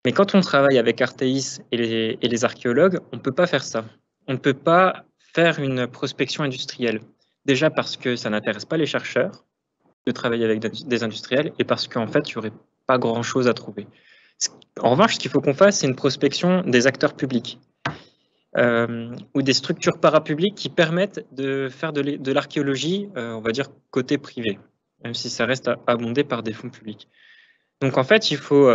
Mais quand on travaille avec Arteis et les archéologues, on ne peut pas faire ça. On ne peut pas faire une prospection industrielle. Déjà parce que ça n'intéresse pas les chercheurs de travailler avec des industriels et parce qu'en fait, il n'y aurait pas grand-chose à trouver. En revanche, ce qu'il faut qu'on fasse, c'est une prospection des acteurs publics ou des structures parapubliques qui permettent de faire de l'archéologie, on va dire, côté privé, même si ça reste abondé par des fonds publics. Donc en fait, il faut,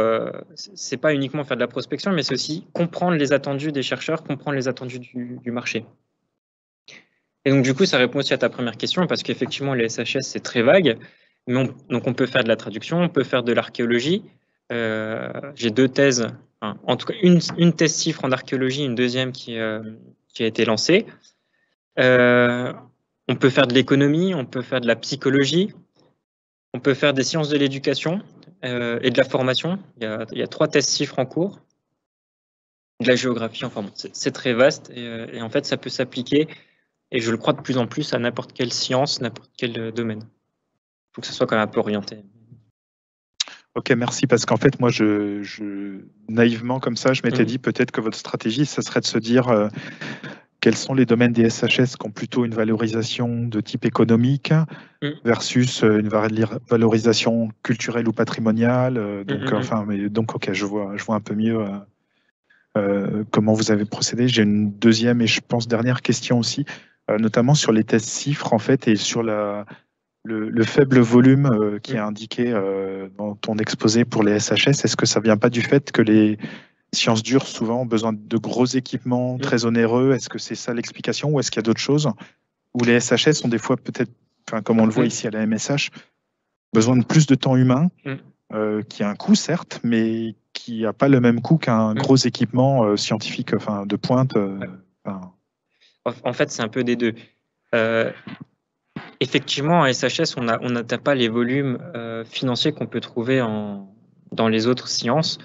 c'est pas uniquement faire de la prospection, mais c'est aussi comprendre les attendus des chercheurs, comprendre les attendus du marché. Et donc du coup, ça répond aussi à ta première question, parce qu'effectivement, les SHS, c'est très vague. Donc on peut faire de la traduction, on peut faire de l'archéologie. J'ai 2 thèses, en tout cas une thèse cifre en archéologie, une deuxième qui a été lancée. On peut faire de l'économie, on peut faire de la psychologie, on peut faire des sciences de l'éducation et de la formation. Il y a 3 thèses cifres en cours. De la géographie, enfin bon, c'est très vaste et en fait ça peut s'appliquer, et je le crois de plus en plus, à n'importe quelle science, n'importe quel domaine. Il faut que ce soit quand même un peu orienté. Ok, merci, parce qu'en fait, moi, naïvement comme ça, je m'étais dit peut-être que votre stratégie, ça serait de se dire quels sont les domaines des SHS qui ont plutôt une valorisation de type économique versus une valorisation culturelle ou patrimoniale. Donc, ok, je vois un peu mieux comment vous avez procédé. J'ai une deuxième et je pense dernière question aussi. notamment sur les thèses CIFRE en fait et sur le faible volume qui est indiqué dans ton exposé pour les SHS. Est-ce que ça vient pas du fait que les sciences dures souvent ont besoin de gros équipements très onéreux? Est-ce que c'est ça l'explication ou est-ce qu'il y a d'autres choses? Ou les SHS ont des fois peut-être, comme on le voit ici à la MSH, besoin de plus de temps humain, qui a un coût certes, mais qui n'a pas le même coût qu'un gros équipement scientifique, de pointe. En fait, c'est un peu des deux. Effectivement, en SHS, on n'atteint pas les volumes financiers qu'on peut trouver dans les autres sciences.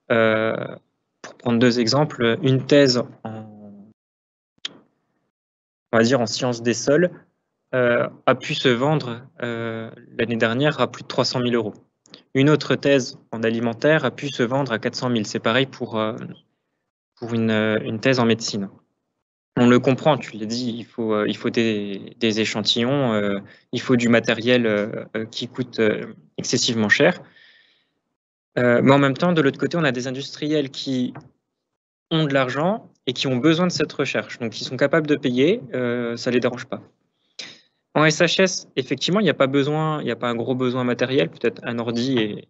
Pour prendre deux exemples, une thèse on va dire en sciences des sols a pu se vendre l'année dernière à plus de 300 000 €. Une autre thèse en alimentaire a pu se vendre à 400 000. C'est pareil pour une thèse en médecine. On le comprend, tu l'as dit, il faut des échantillons, il faut du matériel qui coûte excessivement cher. Mais en même temps, de l'autre côté, on a des industriels qui ont de l'argent et qui ont besoin de cette recherche. Donc, ils sont capables de payer, ça ne les dérange pas. En SHS, effectivement, il n'y a pas un gros besoin matériel, peut-être un ordi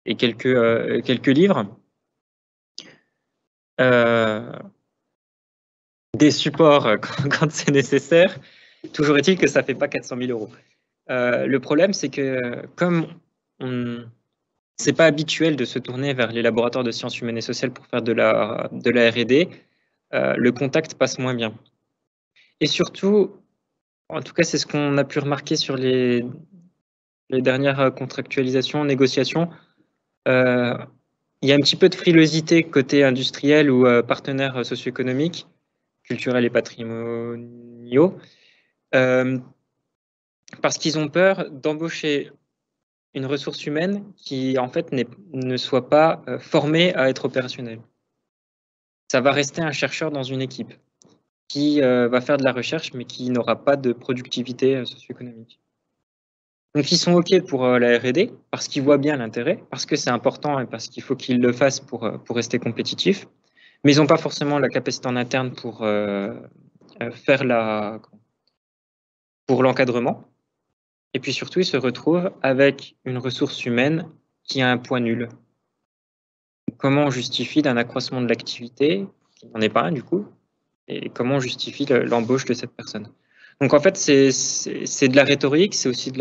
et quelques livres. Des supports quand c'est nécessaire. Toujours est-il que ça ne fait pas 400 000 €. Le problème, c'est que comme c'est pas habituel de se tourner vers les laboratoires de sciences humaines et sociales pour faire de la R&D, le contact passe moins bien. Et surtout, en tout cas, c'est ce qu'on a pu remarquer sur les dernières contractualisations, négociations. Il y a un petit peu de frilosité côté industriel ou partenaires socio-économiques, culturels et patrimoniaux, parce qu'ils ont peur d'embaucher une ressource humaine qui, en fait, ne soit pas formée à être opérationnelle. Ça va rester un chercheur dans une équipe qui va faire de la recherche, mais qui n'aura pas de productivité socio-économique. Donc, ils sont OK pour la R&D, parce qu'ils voient bien l'intérêt, parce que c'est important et parce qu'il faut qu'ils le fassent pour rester compétitifs, mais ils n'ont pas forcément la capacité en interne pour pour l'encadrement. Et puis surtout, ils se retrouvent avec une ressource humaine qui a un poids nul. Comment on justifie d'un accroissement de l'activité, qui n'en est pas un du coup, et comment on justifie l'embauche de cette personne? Donc en fait, c'est de la rhétorique, c'est aussi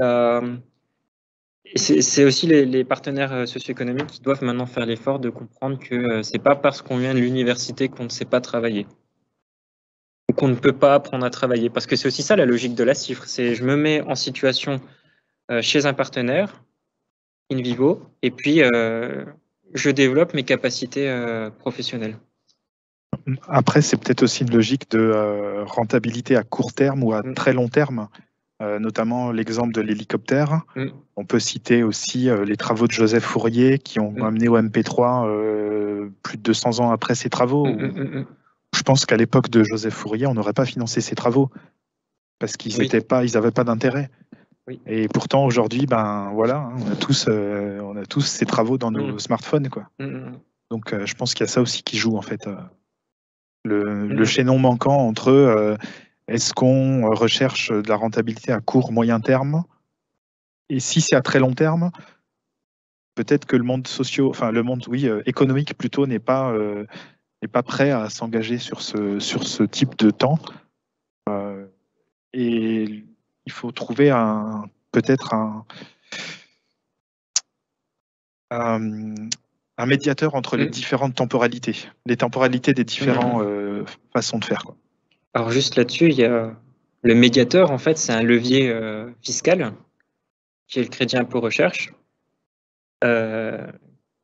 les partenaires socio-économiques qui doivent maintenant faire l'effort de comprendre que c'est pas parce qu'on vient de l'université qu'on ne sait pas travailler, qu'on ne peut pas apprendre à travailler, parce que c'est aussi ça la logique de la CIFRE, c'est je me mets en situation chez un partenaire, in vivo, et puis je développe mes capacités professionnelles. Après, c'est peut-être aussi une logique de rentabilité à court terme ou à très long terme, notamment l'exemple de l'hélicoptère. On peut citer aussi les travaux de Joseph Fourier qui ont amené au MP3 plus de 200 ans après ses travaux. Je pense qu'à l'époque de Joseph Fourier, on n'aurait pas financé ses travaux parce qu'ils n'avaient pas d'intérêt. Oui. Et pourtant, aujourd'hui, voilà, on a tous ces travaux dans nos smartphones, quoi. Donc, je pense qu'il y a ça aussi qui joue, en fait. Le chaînon manquant entre est-ce qu'on recherche de la rentabilité à court, moyen terme, et si c'est à très long terme, peut-être que le monde économique plutôt n'est pas prêt à s'engager sur ce type de temps. Et il faut trouver peut-être un médiateur entre les différentes temporalités, les temporalités des différentes façons de faire, quoi. Alors juste là-dessus, il y a le médiateur, en fait, c'est un levier fiscal qui est le crédit impôt recherche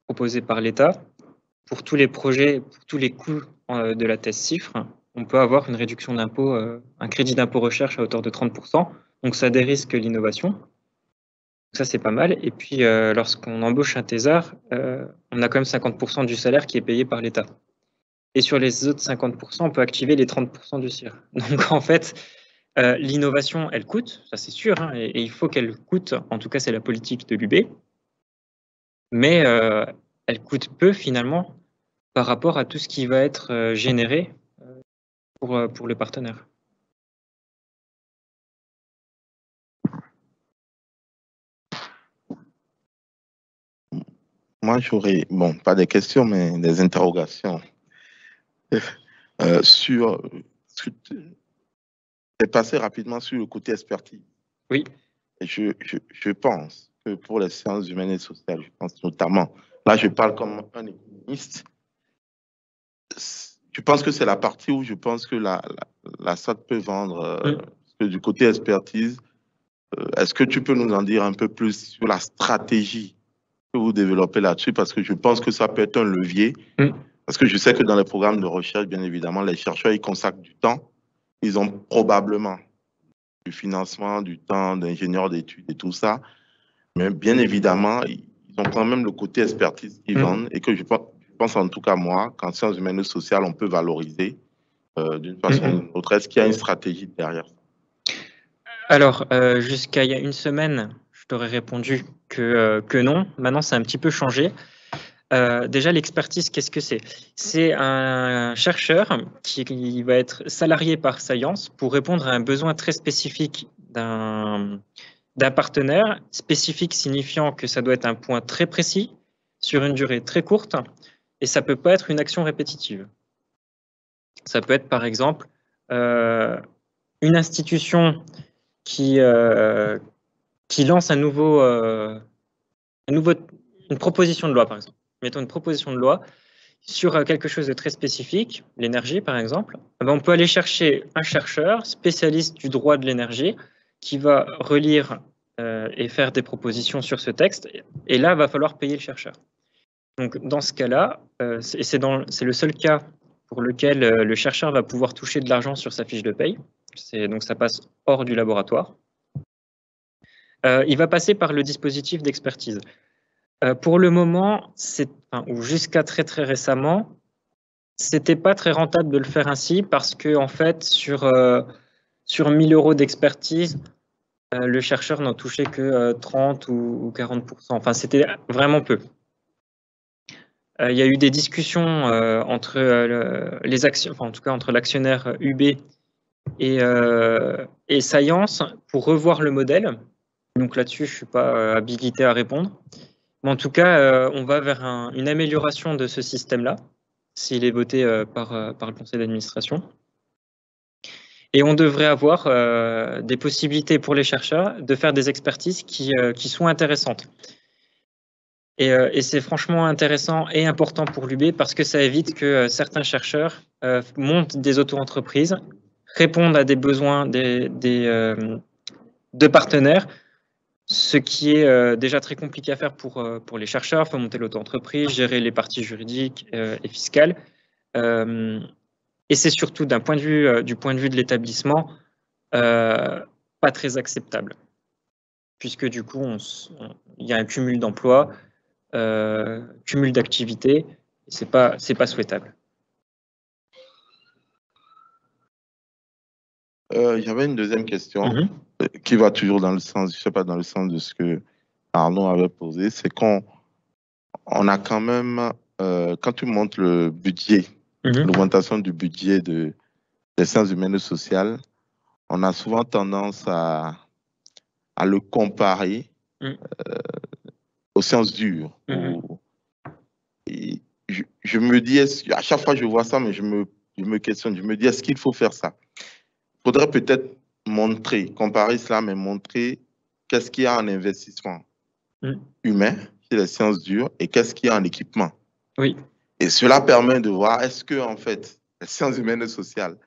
proposé par l'État. Pour tous les projets, pour tous les coûts de la thèse CIFRE, on peut avoir une réduction d'impôt, un crédit d'impôt recherche à hauteur de 30%. Donc ça dérisque l'innovation. Ça, c'est pas mal. Et puis, lorsqu'on embauche un thésard, on a quand même 50% du salaire qui est payé par l'État. Et sur les autres 50%, on peut activer les 30% du CIR. Donc, en fait, l'innovation, elle coûte, ça c'est sûr, hein, et il faut qu'elle coûte. En tout cas, c'est la politique de l'UB. Mais elle coûte peu, finalement, par rapport à tout ce qui va être généré pour le partenaire. Moi, j'aurais, bon, pas des questions, mais des interrogations sur. C'est passé rapidement sur le côté expertise. Oui. Et je pense que pour les sciences humaines et sociales, je pense notamment, là, je parle comme un économiste. Je pense que c'est la partie où je pense que la SAT peut vendre. Parce que du côté expertise, est-ce que tu peux nous en dire un peu plus sur la stratégie que vous développez là-dessus? Parce que je pense que ça peut être un levier. Parce que je sais que dans les programmes de recherche, bien évidemment, les chercheurs, ils consacrent du temps. Ils ont probablement du financement, du temps d'ingénieurs d'études et tout ça. Mais bien évidemment, ils ont quand même le côté expertise qu'ils vendent et que je pense en tout cas moi, qu'en sciences humaines et sociales, on peut valoriser d'une façon ou d'une autre. Est-ce qu'il y a une stratégie derrière ça? Alors, jusqu'à il y a une semaine, je t'aurais répondu que non. Maintenant, c'est un petit peu changé. Déjà, l'expertise, qu'est-ce que c'est? C'est un chercheur qui va être salarié par Science pour répondre à un besoin très spécifique d'un partenaire, spécifique signifiant que ça doit être un point très précis, sur une durée très courte, et ça ne peut pas être une action répétitive. Ça peut être, par exemple, une institution qui lance une proposition de loi, par exemple. Mettons une proposition de loi sur quelque chose de très spécifique, l'énergie par exemple. On peut aller chercher un chercheur spécialiste du droit de l'énergie qui va relire et faire des propositions sur ce texte. Et là, il va falloir payer le chercheur. Donc dans ce cas-là, c'est le seul cas pour lequel le chercheur va pouvoir toucher de l'argent sur sa fiche de paye. Donc ça passe hors du laboratoire. Il va passer par le dispositif d'expertise. Pour le moment, ou jusqu'à très très récemment, c'était pas très rentable de le faire ainsi parce que en fait, sur 1000 € d'expertise, le chercheur n'en touchait que 30 ou 40%. Enfin, c'était vraiment peu. Il y a eu des discussions entre les actions, enfin en tout cas entre l'actionnaire UB et Science pour revoir le modèle. Donc là-dessus, je suis pas habilité à répondre. Mais en tout cas, on va vers une amélioration de ce système-là, s'il est voté par le conseil d'administration. Et on devrait avoir des possibilités pour les chercheurs de faire des expertises qui sont intéressantes. Et c'est franchement intéressant et important pour l'UB parce que ça évite que certains chercheurs montent des auto-entreprises, répondent à des besoins de partenaires, ce qui est déjà très compliqué à faire pour les chercheurs. Il faut monter l'auto-entreprise, gérer les parties juridiques et fiscales. Et c'est surtout du point de vue de l'établissement, pas très acceptable. Puisque du coup, il y a un cumul d'emplois, cumul d'activités, c'est pas souhaitable. J'avais une deuxième question qui va toujours dans le sens, je sais pas, dans le sens de ce que Arnaud avait posé, c'est qu'on a quand même, quand tu montes le budget, l'augmentation du budget des sciences humaines et sociales, on a souvent tendance à le comparer aux sciences dures. Et je me dis, à chaque fois je vois ça, mais je me questionne, je me dis, est-ce qu'il faut faire ça? Il faudrait peut-être comparer cela, mais montrer qu'est-ce qu'il y a en investissement humain chez les sciences dures et qu'est-ce qu'il y a en équipement. Oui. Et cela permet de voir, est-ce que, en fait, les sciences humaines et sociales,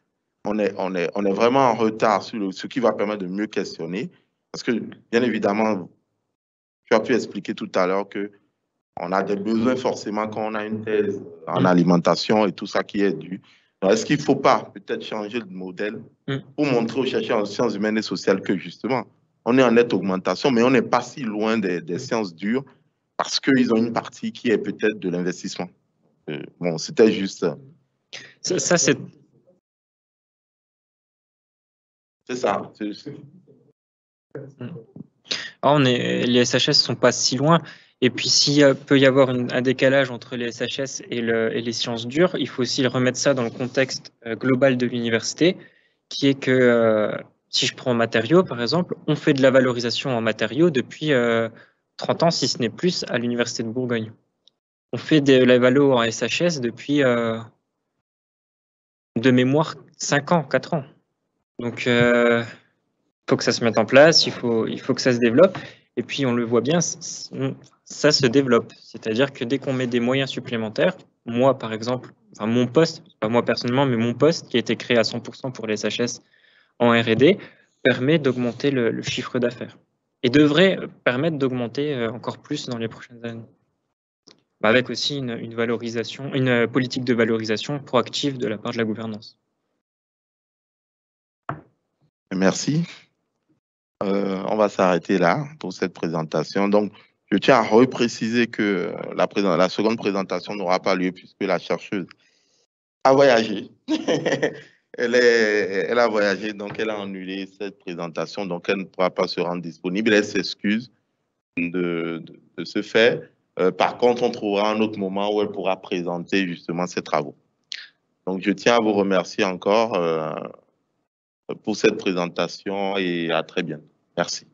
on est vraiment en retard sur ce qui va permettre de mieux questionner. Parce que, bien évidemment, tu as pu expliquer tout à l'heure qu'on a des besoins forcément quand on a une thèse en alimentation et tout ça qui est dû. Est-ce qu'il ne faut pas peut-être changer de modèle pour montrer aux chercheurs en sciences humaines et sociales que justement, on est en nette augmentation, mais on n'est pas si loin des sciences dures parce qu'ils ont une partie qui est peut-être de l'investissement. Bon, c'était juste... Ça c'est... C'est ça. Les SHS ne sont pas si loin. Et puis, s'il peut y avoir un décalage entre les SHS et les sciences dures, il faut aussi remettre ça dans le contexte global de l'université, qui est que, si je prends matériaux, par exemple, on fait de la valorisation en matériaux depuis 30 ans, si ce n'est plus, à l'université de Bourgogne. on fait de la valo en SHS depuis, de mémoire, 5 ans, 4 ans. Donc, il faut que ça se mette en place, il faut que ça se développe. Et puis, on le voit bien, ça se développe. C'est-à-dire que dès qu'on met des moyens supplémentaires, moi, par exemple, enfin, mon poste, pas moi personnellement, mais mon poste qui a été créé à 100% pour les SHS en R&D, permet d'augmenter le chiffre d'affaires et devrait permettre d'augmenter encore plus dans les prochaines années. Avec aussi une valorisation, une politique de valorisation proactive de la part de la gouvernance. Merci. On va s'arrêter là pour cette présentation. Donc, je tiens à repréciser que la seconde présentation n'aura pas lieu puisque la chercheuse a voyagé. Elle a voyagé, donc elle a annulé cette présentation, donc elle ne pourra pas se rendre disponible. Elle s'excuse de ce fait. Par contre, on trouvera un autre moment où elle pourra présenter justement ses travaux. Donc, je tiens à vous remercier encore pour cette présentation et à très bientôt. Merci.